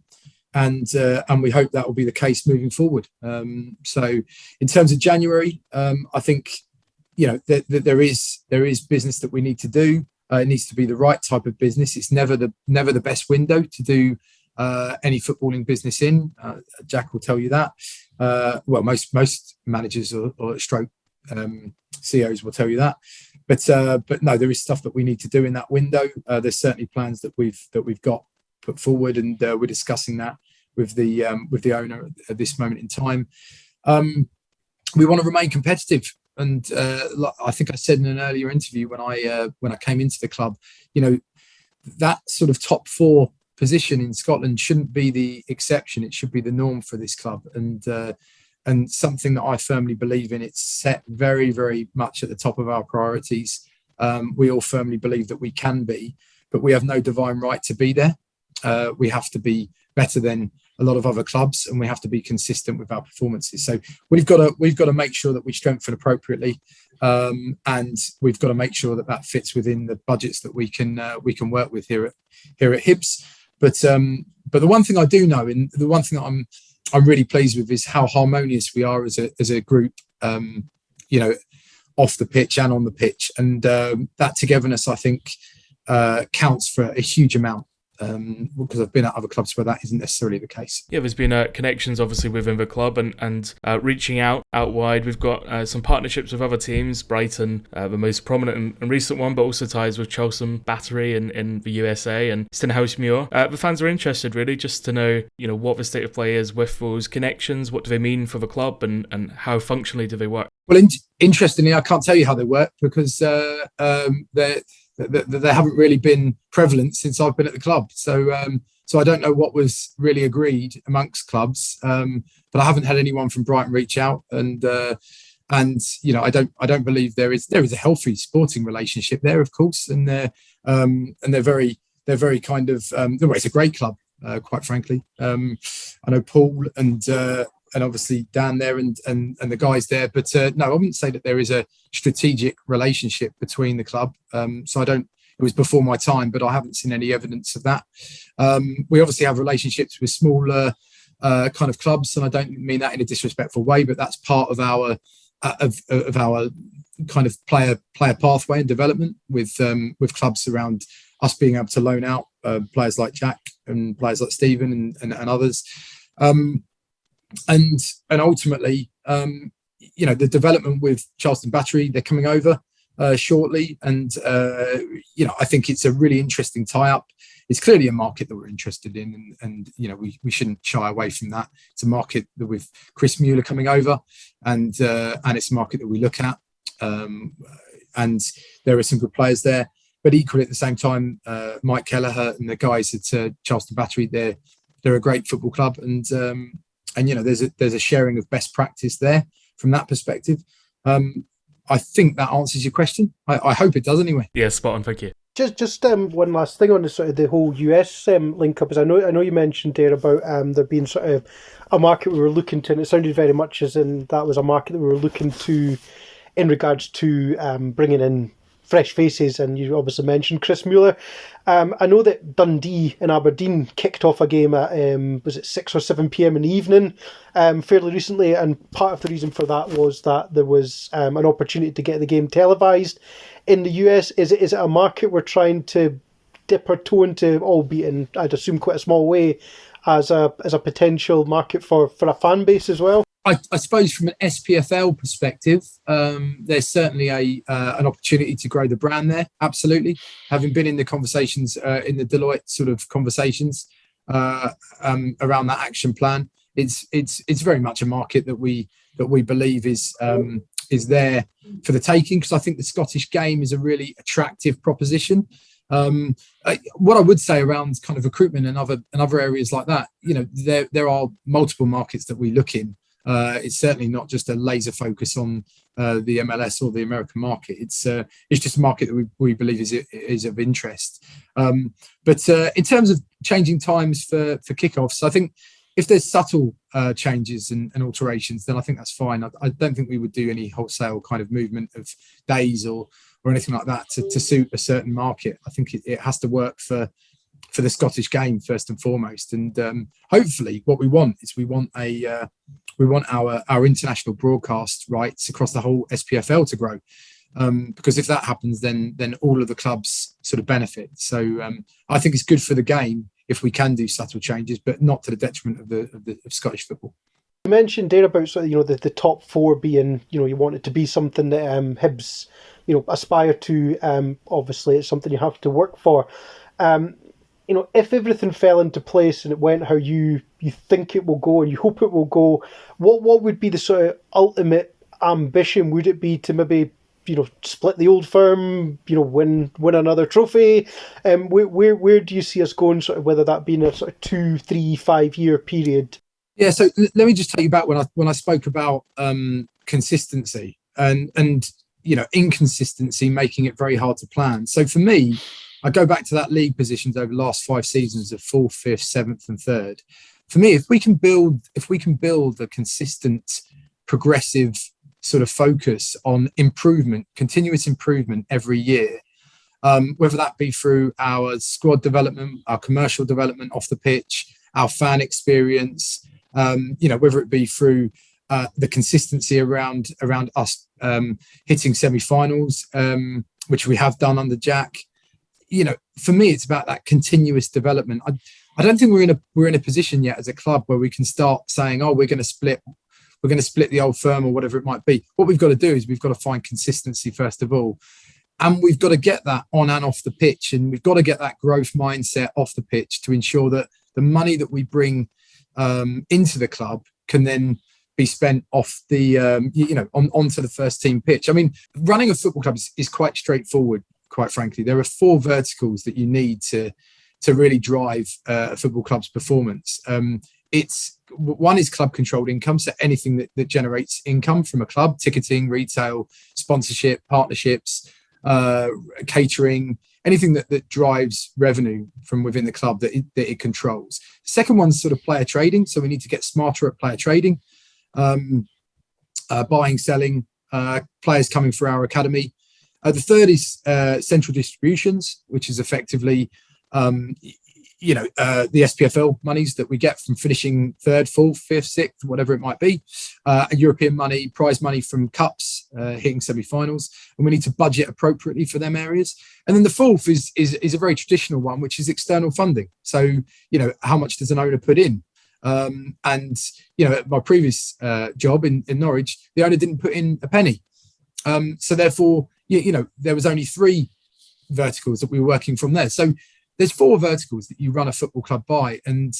we hope that will be the case moving forward. So in terms of January, I think there is business that we need to do. It needs to be the right type of business. It's never the best window to do any footballing business in. Jack will tell you that. Well, most managers or stroke CEOs will tell you that. But no, there is stuff that we need to do in that window. There's certainly plans that we've got put forward, and we're discussing that with the owner at this moment in time. We want to remain competitive, and I think I said in an earlier interview when I came into the club, that sort of top four position in Scotland shouldn't be the exception. It should be the norm for this club, and something that I firmly believe in. It's set very, very much at the top of our priorities. We all firmly believe that we can be, but we have no divine right to be there. We have to be better than a lot of other clubs, and we have to be consistent with our performances. So we've got to make sure that we strengthen appropriately, and we've got to make sure that fits within the budgets that we can work with here at Hibs. But the one thing I do know, and the one thing that I'm really pleased with, is how harmonious we are as a group, off the pitch and on the pitch, and that togetherness, I think, counts for a huge amount. Because I've been at other clubs where that isn't necessarily the case. Yeah, there's been connections obviously within the club and reaching out wide. We've got some partnerships with other teams, Brighton, the most prominent and recent one, but also ties with Cheltenham Battery in the USA and Stenhousemuir. The fans are interested really just to know, what the state of play is with those connections. What do they mean for the club, and how functionally do they work? Well, interestingly, I can't tell you how they work because they haven't really been prevalent since I've been at the club. So I don't know what was really agreed amongst clubs, but I haven't had anyone from Brighton reach out, and I don't believe there is a healthy sporting relationship there, of course, and they're very kind of it's a great club, quite frankly. I know Paul and and obviously Dan there and the guys there. But no, I wouldn't say that there is a strategic relationship between the club. So I don't. It was before my time, but I haven't seen any evidence of that. We obviously have relationships with smaller kind of clubs, and I don't mean that in a disrespectful way, but that's part of our of our kind of player pathway and development with clubs around us being able to loan out players like Jack and players like Stephen and others, and ultimately, the development with Charleston Battery, they're coming over shortly, and I think it's a really interesting tie-up. It's clearly a market that we're interested in, and we shouldn't shy away from that. It's a market that with Chris Mueller coming over, and it's a market that we look at, and there are some good players there. But equally at the same time, Mike Kelleher and the guys at Charleston Battery, they're a great football club, and there's a sharing of best practice there from that perspective. I think that answers your question. I hope it does anyway. Yeah, spot on. Thank you. Just one last thing on the sort of the whole US link up is I know you mentioned there about there being sort of a market we were looking to, and it sounded very much as in that was a market that we were looking to in regards to bringing in fresh faces, and you obviously mentioned Chris Mueller. I know that Dundee and Aberdeen kicked off a game at was it 6 or 7 p.m. in the evening fairly recently, and part of the reason for that was that there was an opportunity to get the game televised in the US. Is it a market we're trying to dip our toe into, albeit in I'd assume quite a small way, as a potential market for a fan base as well? I suppose from an SPFL perspective, there's certainly an opportunity to grow the brand there. Absolutely, having been in the conversations in the Deloitte sort of conversations around that action plan, it's very much a market that we believe is there for the taking, because I think the Scottish game is a really attractive proposition. What I would say around kind of recruitment and other areas like that, there are multiple markets that we look in. It's certainly not just a laser focus on the MLS or the American market. It's just a market that we believe is of interest. But in terms of changing times for kickoffs, I think if there's subtle changes and alterations, then I think that's fine. I don't think we would do any wholesale kind of movement of days or anything like that to suit a certain market. I think it has to work for the Scottish game first and foremost, and hopefully what we want is we want our international broadcast rights across the whole SPFL to grow, because if that happens, then all of the clubs sort of benefit. So I think it's good for the game if we can do subtle changes, but not to the detriment of Scottish football. You mentioned there about sort of the top four being you want it to be something that Hibs aspire to. Obviously, it's something you have to work for. If everything fell into place and it went how you think it will go and you hope it will go, what would be the sort of ultimate ambition? Would it be to maybe split the old firm, win another trophy? Where do you see us going, sort of, whether that be in a sort of 2, 3, 5 year period? Yeah, so let me just take you back when I spoke about consistency and inconsistency making it very hard to plan. So for me, I go back to that league positions over the last 5 seasons of 4th, 5th, 7th, and 3rd. For me, if we can build a consistent, progressive sort of focus on improvement, continuous improvement every year, whether that be through our squad development, our commercial development off the pitch, our fan experience, whether it be through the consistency around us hitting semi-finals, which we have done under Jack. For me, it's about that continuous development. I don't think we're in a position yet as a club where we can start saying, we're going to split the old firm or whatever it might be. What we've got to do is we've got to find consistency first of all, and we've got to get that on and off the pitch, and we've got to get that growth mindset off the pitch to ensure that the money that we bring into the club can then be spent off the onto the first team pitch. I mean, running a football club is quite straightforward. Quite frankly, there are 4 verticals that you need to really drive a football club's performance. One is club controlled income, so anything that generates income from a club: ticketing, retail, sponsorship, partnerships, catering, anything that drives revenue from within the club that it controls. Second one's sort of player trading, so we need to get smarter at player trading. buying, selling, players coming through our academy. The third is central distributions, which is effectively, the SPFL monies that we get from finishing third, fourth, fifth, sixth, whatever it might be, European money, prize money from cups, hitting semi-finals, and we need to budget appropriately for them areas. And then the fourth is a very traditional one, which is external funding. So, how much does an owner put in? At my previous job in Norwich, the owner didn't put in a penny. So therefore, there was only 3 verticals that we were working from there. So there's 4 verticals that you run a football club by. And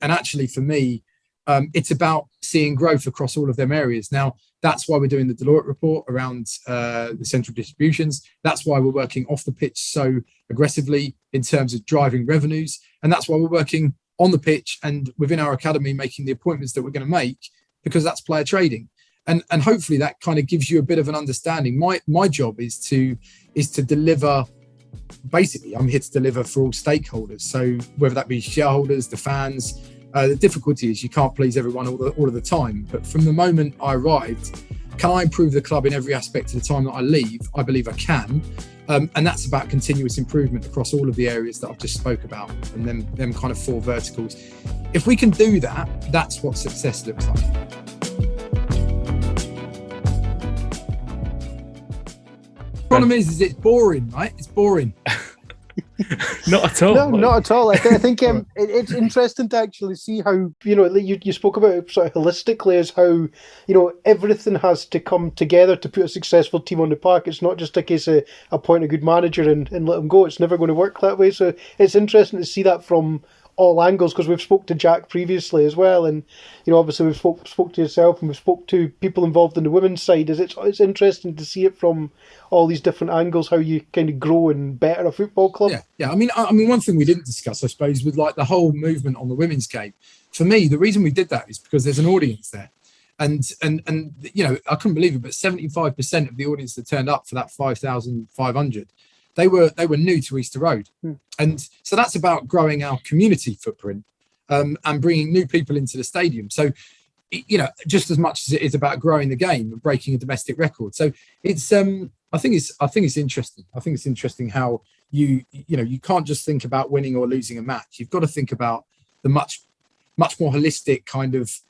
actually for me, it's about seeing growth across all of them areas. Now, that's why we're doing the Deloitte report around the central distributions. That's why we're working off the pitch so aggressively in terms of driving revenues. And that's why we're working on the pitch and within our academy, making the appointments that we're going to make, because that's player trading. And hopefully that kind of gives you a bit of an understanding. My job is to deliver. Basically, I'm here to deliver for all stakeholders. So whether that be shareholders, the fans, the difficulty is you can't please everyone all of the time. But from the moment I arrived, can I improve the club in every aspect of the time that I leave? I believe I can. And that's about continuous improvement across all of the areas that I've just spoke about, and them kind of 4 verticals. If we can do that, that's what success looks like. The problem is it's boring, right? It's boring. Not at all. No, not at all. I think it's interesting to actually see how, you spoke about it sort of holistically as how, everything has to come together to put a successful team on the park. It's not just a case of appoint a good manager and let them go. It's never going to work that way. So it's interesting to see that from all angles, because we've spoke to Jack previously as well, and obviously we've spoke to yourself, and we've spoke to people involved in the women's side. It's interesting to see it from all these different angles, how you kind of grow and better a football club. Yeah. I mean, one thing we didn't discuss, I suppose, with like the whole movement on the women's game. For me, the reason we did that is because there's an audience there, and I couldn't believe it, but 75% of the audience that turned up for that 5,500. They were new to Easter Road. And so that's about growing our community footprint and bringing new people into the stadium. So, just as much as it is about growing the game and breaking a domestic record. So it's I think it's interesting. I think it's interesting how you can't just think about winning or losing a match. You've got to think about the much more holistic kind of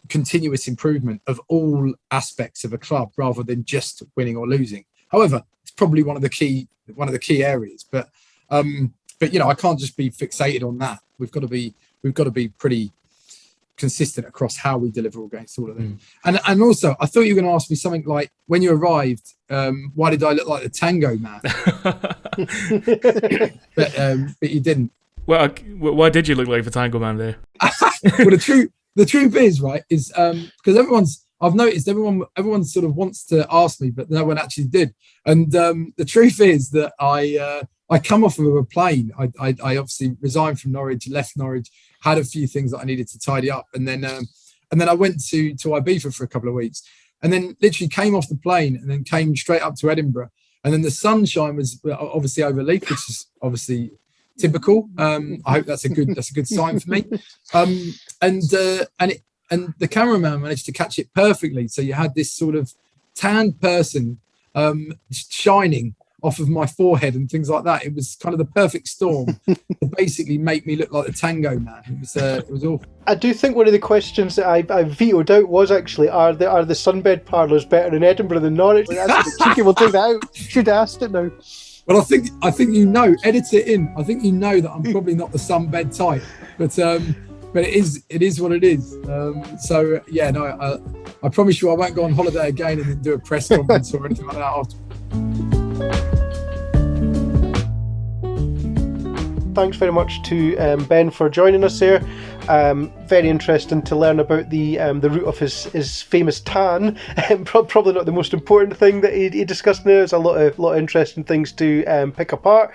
continuous improvement of all aspects of a club rather than just winning or losing. However, it's probably one of the key areas, but I can't just be fixated on that. We've got to be pretty consistent across how we deliver against all of them. And also, I thought you were going to ask me something like, when you arrived, why did I look like the tango man? but you didn't. Well, why did you look like the tango man there? Well, the truth is, right, is because I've noticed everyone sort of wants to ask me, but no one actually did. And the truth is that I come off of a plane. I obviously resigned from Norwich, left Norwich, had a few things that I needed to tidy up, and then I went to Ibiza for a couple of weeks, and then literally came off the plane and then came straight up to Edinburgh. And then the sunshine was obviously over Leith, which is obviously typical. I hope that's a good sign for me. And the cameraman managed to catch it perfectly. So you had this sort of tanned person shining off of my forehead and things like that. It was kind of the perfect storm to basically make me look like the tango man. It was awful. I do think one of the questions that I vetoed out was actually, are the sunbed parlours better in Edinburgh than Norwich? That's cheeky, we'll take that out. Should have asked it now. Well, I think edit it in. I think that I'm probably not the sunbed type, but it is what it is. I promise you I won't go on holiday again and then do a press conference or anything like that after. Thanks very much to Ben for joining us there. Very interesting to learn about the root of his famous tan. Probably not the most important thing that he discussed there. There's a lot of interesting things to pick apart.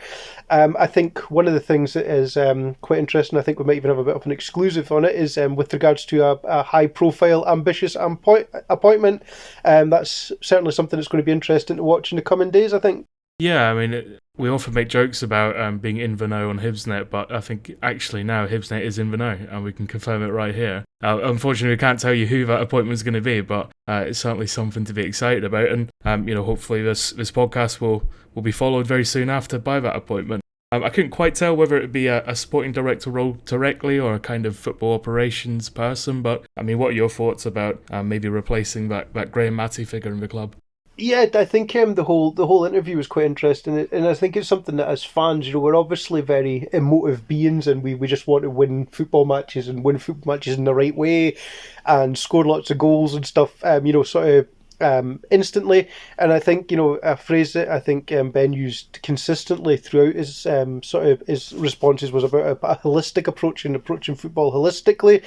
I think one of the things that is quite interesting, I think we might even have a bit of an exclusive on it, is with regards to a high-profile, ambitious appointment. That's certainly something that's going to be interesting to watch in the coming days, I think. Yeah, I mean, we often make jokes about being Inverness on Hibsnet, but I think actually now Hibsnet is Inverness, and we can confirm it right here. Unfortunately, we can't tell you who that appointment is going to be, but it's certainly something to be excited about, and hopefully this podcast will be followed very soon after by that appointment. I couldn't quite tell whether it would be a sporting director role directly or a kind of football operations person, but I mean, what are your thoughts about maybe replacing that Graham Matty figure in the club? Yeah, I think the whole interview was quite interesting, and I think it's something that as fans, we're obviously very emotive beings, and we just want to win football matches and win football matches in the right way, and score lots of goals and stuff. Instantly, and I think a phrase that I think Ben used consistently throughout his his responses was about a holistic approach and approaching football holistically,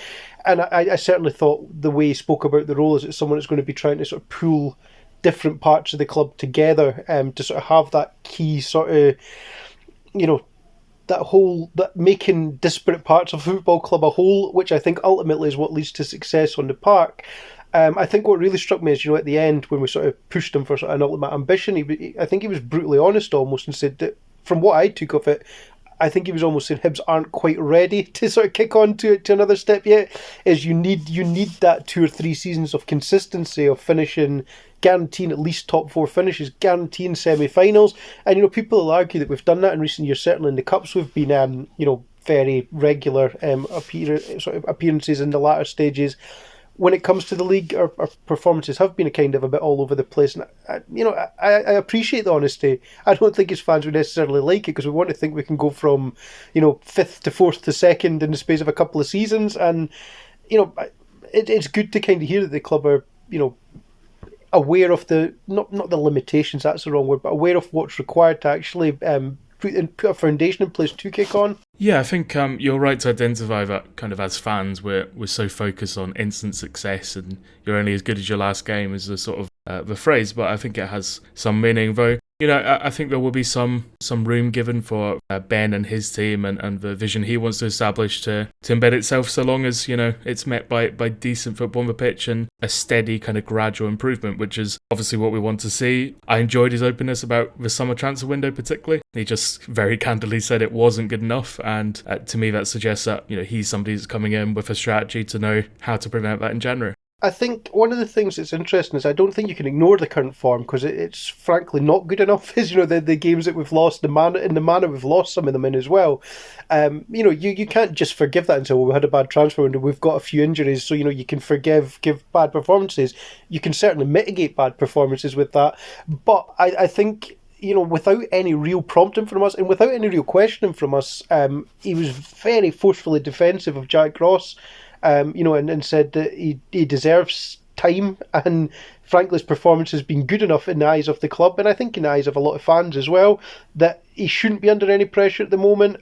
and I certainly thought the way he spoke about the role is it's someone that's going to be trying to sort of pull different parts of the club together to sort of have that key sort of that making disparate parts of a football club a whole, which I think ultimately is what leads to success on the park. I think what really struck me is, at the end when we sort of pushed him for sort of an ultimate ambition, I think he was brutally honest almost and said that from what I took of it, I think he was almost saying Hibs aren't quite ready to sort of kick on to another step yet. Is you need that 2 or 3 seasons of consistency of finishing, guaranteeing at least top 4 finishes, guaranteeing semi-finals. And people will argue that we've done that in recent years. Certainly in the cups, we've been very regular appearances in the latter stages. When it comes to the league, our performances have been a bit all over the place. And I appreciate the honesty. I don't think as fans would necessarily like it because we want to think we can go from 5th to 4th to 2nd in the space of a couple of seasons. And it's good to kind of hear that the club are aware of the not the limitations. That's the wrong word, but aware of what's required to actually put a foundation in place to kick on. Yeah, I think you're right to identify that kind of as fans we're so focused on instant success and you're only as good as your last game is the sort of the phrase, but I think it has some meaning. Though I think there will be some room given for Ben and his team and the vision he wants to establish to embed itself, so long as it's met by decent football on the pitch and a steady kind of gradual improvement, which is obviously what we want to see. I enjoyed his openness about the summer transfer window particularly. He just very candidly said it wasn't good enough, and to me that suggests that he's somebody that's coming in with a strategy to know how to prevent that in January. I think one of the things that's interesting is I don't think you can ignore the current form because it's frankly not good enough. Is the games that we've lost, the manner we've lost some of them in as well. You can't just forgive that and say, well, we had a bad transfer window, we've got a few injuries, so you can give bad performances. You can certainly mitigate bad performances with that, but I think without any real prompting from us and without any real questioning from us, he was very forcefully defensive of Jack Ross. And said that he deserves time, and frankly his performance has been good enough in the eyes of the club, and I think in the eyes of a lot of fans as well, that he shouldn't be under any pressure at the moment.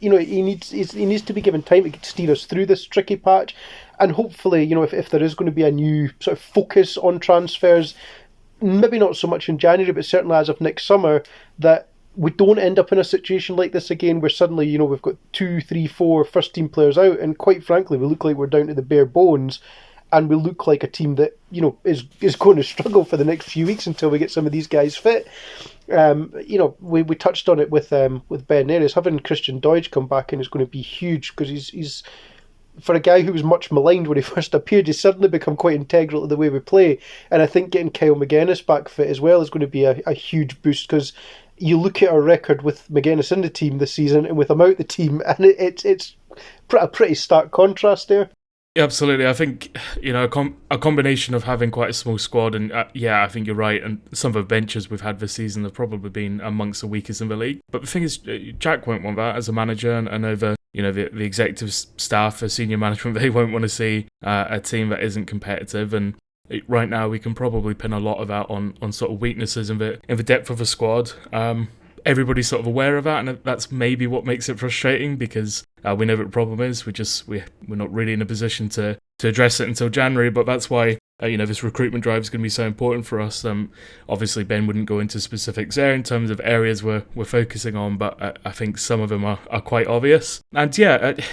He needs to be given time to steer us through this tricky patch, and hopefully, if there is going to be a new sort of focus on transfers, maybe not so much in January, but certainly as of next summer, that we don't end up in a situation like this again where suddenly, we've got 2, 3, 4 first team players out, and quite frankly, we look like we're down to the bare bones, and we look like a team that, is going to struggle for the next few weeks until we get some of these guys fit. We touched on it with Ben Neres. Having Christian Deutsch come back in is going to be huge because he's for a guy who was much maligned when he first appeared, he's suddenly become quite integral to the way we play. And I think getting Kyle McGuinness back fit as well is going to be a huge boost, because you look at our record with McGuinness in the team this season and with him out the team, and it's a pretty stark contrast there. Yeah, absolutely. I think, a combination of having quite a small squad and, I think you're right, and some of the benches we've had this season have probably been amongst the weakest in the league. But the thing is, Jack won't want that as a manager, and over, the executive staff, the senior management, they won't want to see a team that isn't competitive. And right now we can probably pin a lot of that on sort of weaknesses in the depth of a squad. Everybody's sort of aware of that, and that's maybe what makes it frustrating, because we know what the problem is. We're not really in a position to address it until January, but that's why this recruitment drive is going to be so important for us. Obviously Ben wouldn't go into specifics there in terms of areas we're focusing on, but I think some of them are quite obvious. And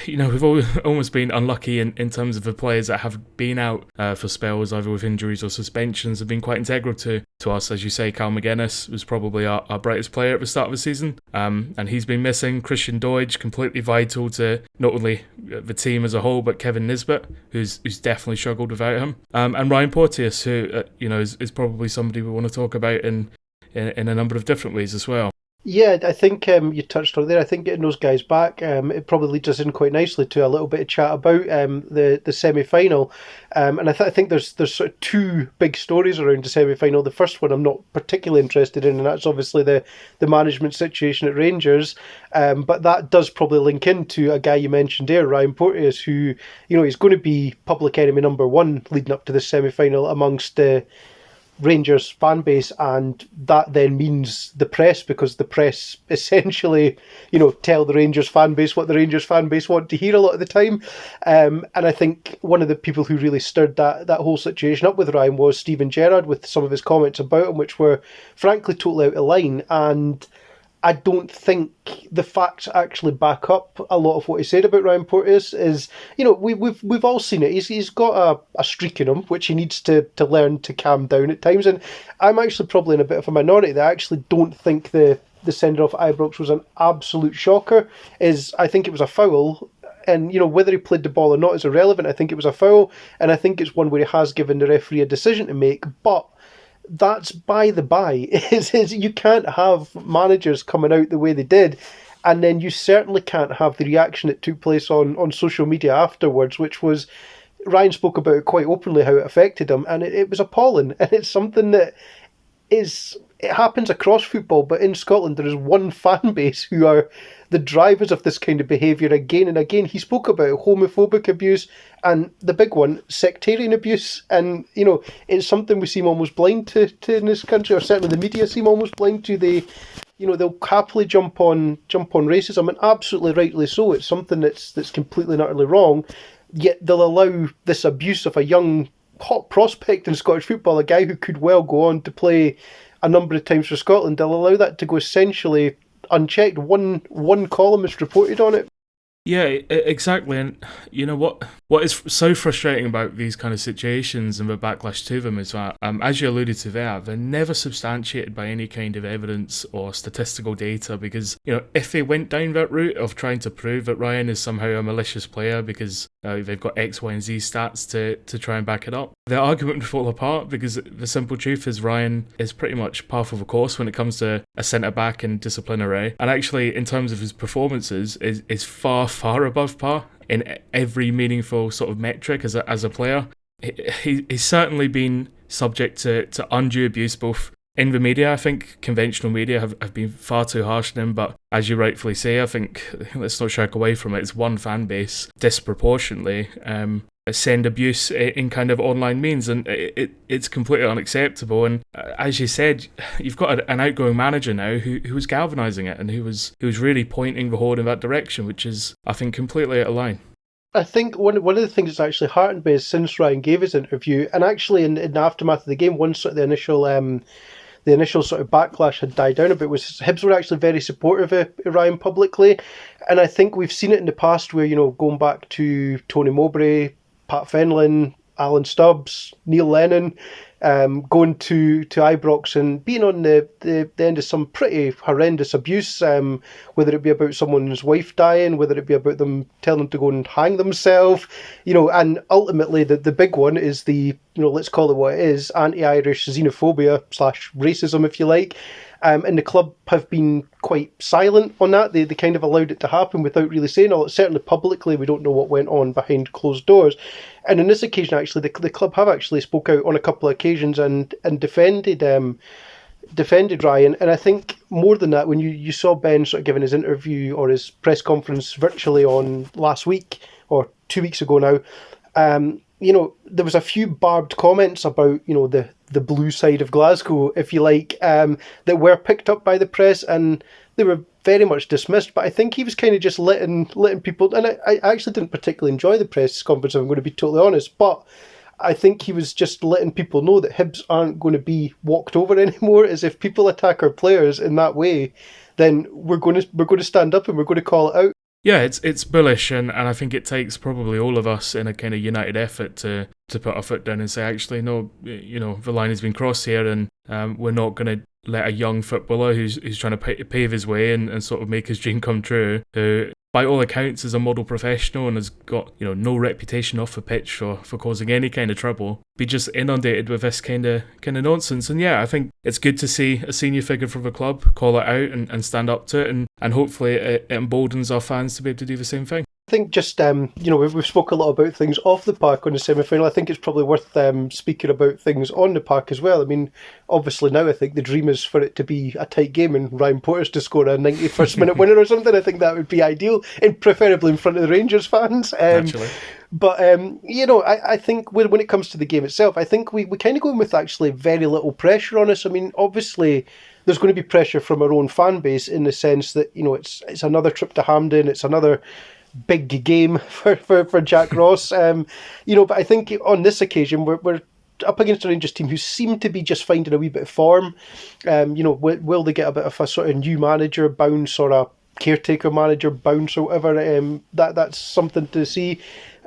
we've almost been unlucky in terms of the players that have been out for spells, either with injuries or suspensions, have been quite integral to to us. As you say, Cal McGuinness was probably our brightest player at the start of the season, and he's been missing. Christian Doidge, completely vital to not only the team as a whole, but Kevin Nisbet, who's definitely struggled without him, and Ryan Porteous, who is probably somebody we want to talk about in a number of different ways as well. Yeah, I think you touched on it there. I think getting those guys back, it probably leads us in quite nicely to a little bit of chat about the semi-final. And I think there's sort of two big stories around the semi-final. The first one I'm not particularly interested in, and that's obviously the management situation at Rangers. But that does probably link into a guy you mentioned there, Ryan Porteous, who, he's going to be public enemy number one leading up to the semi-final amongst the Rangers fan base, and that then means the press, because the press essentially, tell the Rangers fan base what the Rangers fan base want to hear a lot of the time. And I think one of the people who really stirred that whole situation up with Ryan was Steven Gerrard, with some of his comments about him, which were frankly totally out of line. And I don't think the facts actually back up a lot of what he said about Ryan Porteous. Is, we've all seen it. He's got a streak in him, which he needs to learn to calm down at times. And I'm actually probably in a bit of a minority that I actually don't think the sender off at Ibrox was an absolute shocker. I think it was a foul. And, whether he played the ball or not is irrelevant. I think it was a foul. And I think it's one where he has given the referee a decision to make. But that's by the by. Is you can't have managers coming out the way they did, and then you certainly can't have the reaction that took place on social media afterwards, which was, Ryan spoke about it quite openly, how it affected him, and it was appalling. And it's something that it happens across football, but in Scotland there is one fan base who are the drivers of this kind of behaviour again and again. He spoke about homophobic abuse, and the big one, sectarian abuse. And, it's something we seem almost blind to in this country, or certainly the media seem almost blind to. They'll happily jump on racism, and absolutely rightly so. It's something that's completely and utterly wrong, yet they'll allow this abuse of a young, hot prospect in Scottish football, a guy who could well go on to play a number of times for Scotland. They'll allow that to go essentially unchecked. One columnist reported on it. Yeah, exactly. And what is so frustrating about these kind of situations and the backlash to them is that, as you alluded to there, they're never substantiated by any kind of evidence or statistical data, because, if they went down that route of trying to prove that Ryan is somehow a malicious player because they've got X, Y, and Z stats to try and back it up, their argument would fall apart, because the simple truth is Ryan is pretty much par for the course when it comes to a centre-back and disciplinary. And actually, in terms of his performances, is far above par in every meaningful sort of metric as a player. He's certainly been subject to undue abuse, both in the media. I think conventional media have been far too harsh on him, but as you rightfully say, I think, let's not shirk away from it, it's one fan base disproportionately send abuse in kind of online means, and it's completely unacceptable. And as you said, you've got an outgoing manager now who was galvanising it, and who was really pointing the horde in that direction, which is, I think, completely out of line. I think one of the things that's actually heartened me is, since Ryan gave his interview, and actually in the aftermath of the game, once sort of the initial sort of backlash had died down a bit, was Hibs were actually very supportive of Ryan publicly. And I think we've seen it in the past where, going back to Tony Mowbray, Pat Fenlon, Alan Stubbs, Neil Lennon, going to Ibrox and being on the end of some pretty horrendous abuse, whether it be about someone's wife dying, whether it be about them telling them to go and hang themselves, and ultimately the big one is the, let's call it what it is, anti-Irish xenophobia / racism, if you like. And the club have been quite silent on that. They kind of allowed it to happen without really saying all. Certainly publicly, we don't know what went on behind closed doors. And on this occasion, actually, the club have actually spoke out on a couple of occasions and defended Ryan. And I think more than that, when you saw Ben sort of giving his interview or his press conference virtually on last week or 2 weeks ago now, there was a few barbed comments about, the blue side of Glasgow, if you like, that were picked up by the press, and they were very much dismissed. But I think he was kind of just letting people, and I actually didn't particularly enjoy the press conference, if I'm going to be totally honest, but I think he was just letting people know that Hibs aren't going to be walked over anymore. As if people attack our players in that way, then we're going to stand up and we're going to call it out. Yeah, it's bullish, and I think it takes probably all of us in a kind of united effort to put our foot down and say, actually, no, the line has been crossed here, and We're not going to let a young footballer who's trying to pave his way and sort of make his dream come true, who by all accounts is a model professional and has got no reputation off the pitch for causing any kind of trouble, be just inundated with this kind of nonsense. And yeah, I think it's good to see a senior figure from the club call it out and stand up to it, and hopefully it emboldens our fans to be able to do the same thing. I think just, we've spoke a lot about things off the park on the semi-final. I think it's probably worth speaking about things on the park as well. I mean, obviously now I think the dream is for it to be a tight game and Ryan Porteous to score a 91st minute winner or something. I think that would be ideal, and preferably in front of the Rangers fans. Naturally. But, I think when it comes to the game itself, I think we kind of go in with actually very little pressure on us. I mean, obviously there's going to be pressure from our own fan base in the sense that, it's another trip to Hampden, it's another big game for Jack Ross, but I think on this occasion we're up against a Rangers team who seem to be just finding a wee bit of form. Will they get a bit of a sort of new manager bounce or a caretaker manager bounce or whatever? That's something to see.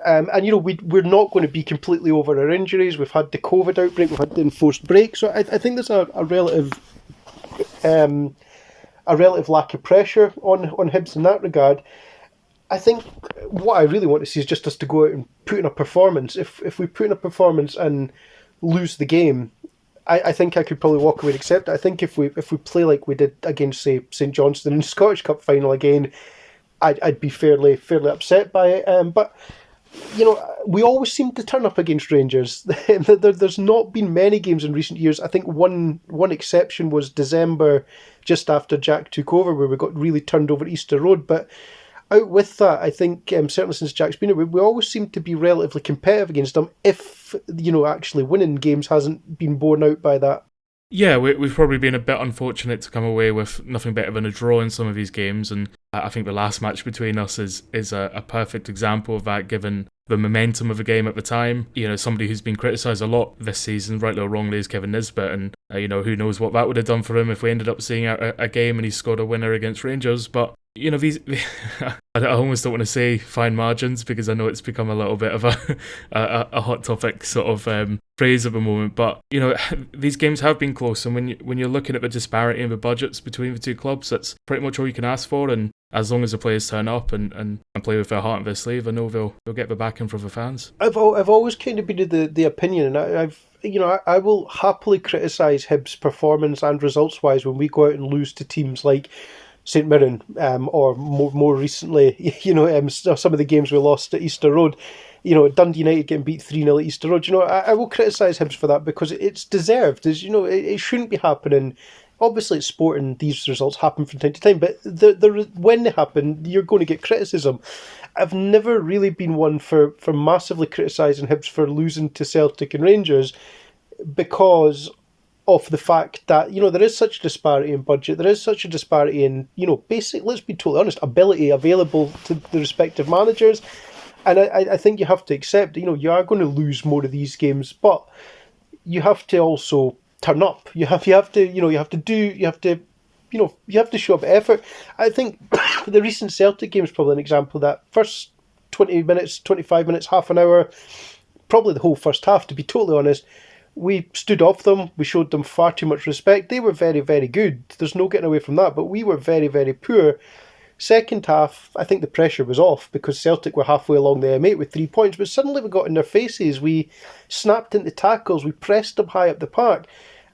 We're not going to be completely over our injuries. We've had the COVID outbreak, we've had the enforced break, so I think there's a relative lack of pressure on Hibs in that regard. I think what I really want to see is just us to go out and put in a performance. If we put in a performance and lose the game, I think I could probably walk away and accept it. I think if we play like we did against, say, St Johnstone in the Scottish Cup final again, I'd be fairly upset by it. But we always seem to turn up against Rangers. There's not been many games in recent years. I think one exception was December, just after Jack took over, where we got really turned over at Easter Road. But out with that, I think certainly since Jack's been here, we always seem to be relatively competitive against them if, actually winning games hasn't been borne out by that. Yeah, we've probably been a bit unfortunate to come away with nothing better than a draw in some of these games, and I think the last match between us is a perfect example of that, given the momentum of the game at the time. Somebody who's been criticised a lot this season, rightly or wrongly, is Kevin Nisbet, and who knows what that would have done for him if we ended up seeing a game and he scored a winner against Rangers. But I almost don't want to say fine margins, because I know it's become a little bit of a hot topic sort of phrase at the moment. But these games have been close, and when you're looking at the disparity in the budgets between the two clubs, that's pretty much all you can ask for. And as long as the players turn up and play with their heart on their sleeve, I know they'll get the backing from the fans. I've always kind of been of the opinion, and I will happily criticise Hibs' performance and results wise when we go out and lose to teams like St Mirren, or more recently, some of the games we lost at Easter Road. Dundee United getting beat 3-0 at Easter Road. I will criticise Hibs for that, because it's deserved. It shouldn't be happening. Obviously, it's sport and these results happen from time to time, but when they happen, you're going to get criticism. I've never really been one for massively criticising Hibs for losing to Celtic and Rangers, because of the fact that, there is such a disparity in budget, there is such a disparity in, basic, let's be totally honest, ability available to the respective managers. And I think you have to accept that, you are going to lose more of these games, but you have to also turn up. You have to show up effort. I think the recent Celtic game is probably an example of that. First 20 minutes, 25 minutes, half an hour, probably the whole first half, to be totally honest, we stood off them. We showed them far too much respect. They were very, very good. There's no getting away from that, but we were very, very poor. Second half, I think the pressure was off, because Celtic were halfway along the M8 with 3 points, but suddenly we got in their faces. We snapped into tackles, we pressed them high up the park,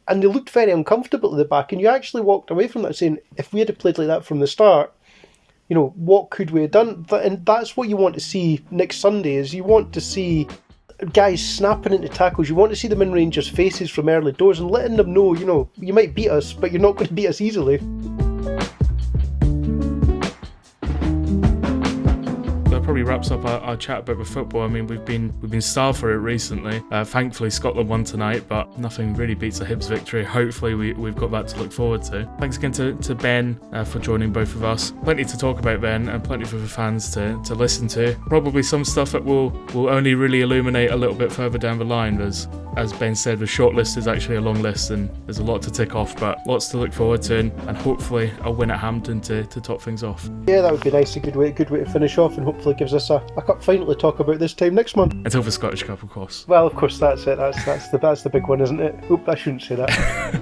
and they looked very uncomfortable at the back, and you actually walked away from that saying, if we had played like that from the start, what could we have done? And that's what you want to see next Sunday, is you want to see guys snapping into tackles. You want to see them in Rangers' faces from early doors and letting them know, you might beat us, but you're not going to beat us easily. Probably wraps up our chat about the football. I mean, we've been starved for it recently. Thankfully, Scotland won tonight, but nothing really beats a Hibs victory. Hopefully, we've got that to look forward to. Thanks again to Ben for joining both of us. Plenty to talk about, Ben, and plenty for the fans to listen to. Probably some stuff that will only really illuminate a little bit further down the line. As Ben said, the short list is actually a long list, and there's a lot to tick off, but lots to look forward to, and hopefully a win at Hampden to top things off. Yeah, that would be nice. A good way to finish off, and hopefully gives us a cup final to talk about this time next month. Until the Scottish Cup, of course. Well, of course, that's it. That's the big one, isn't it? Oop, I shouldn't say that.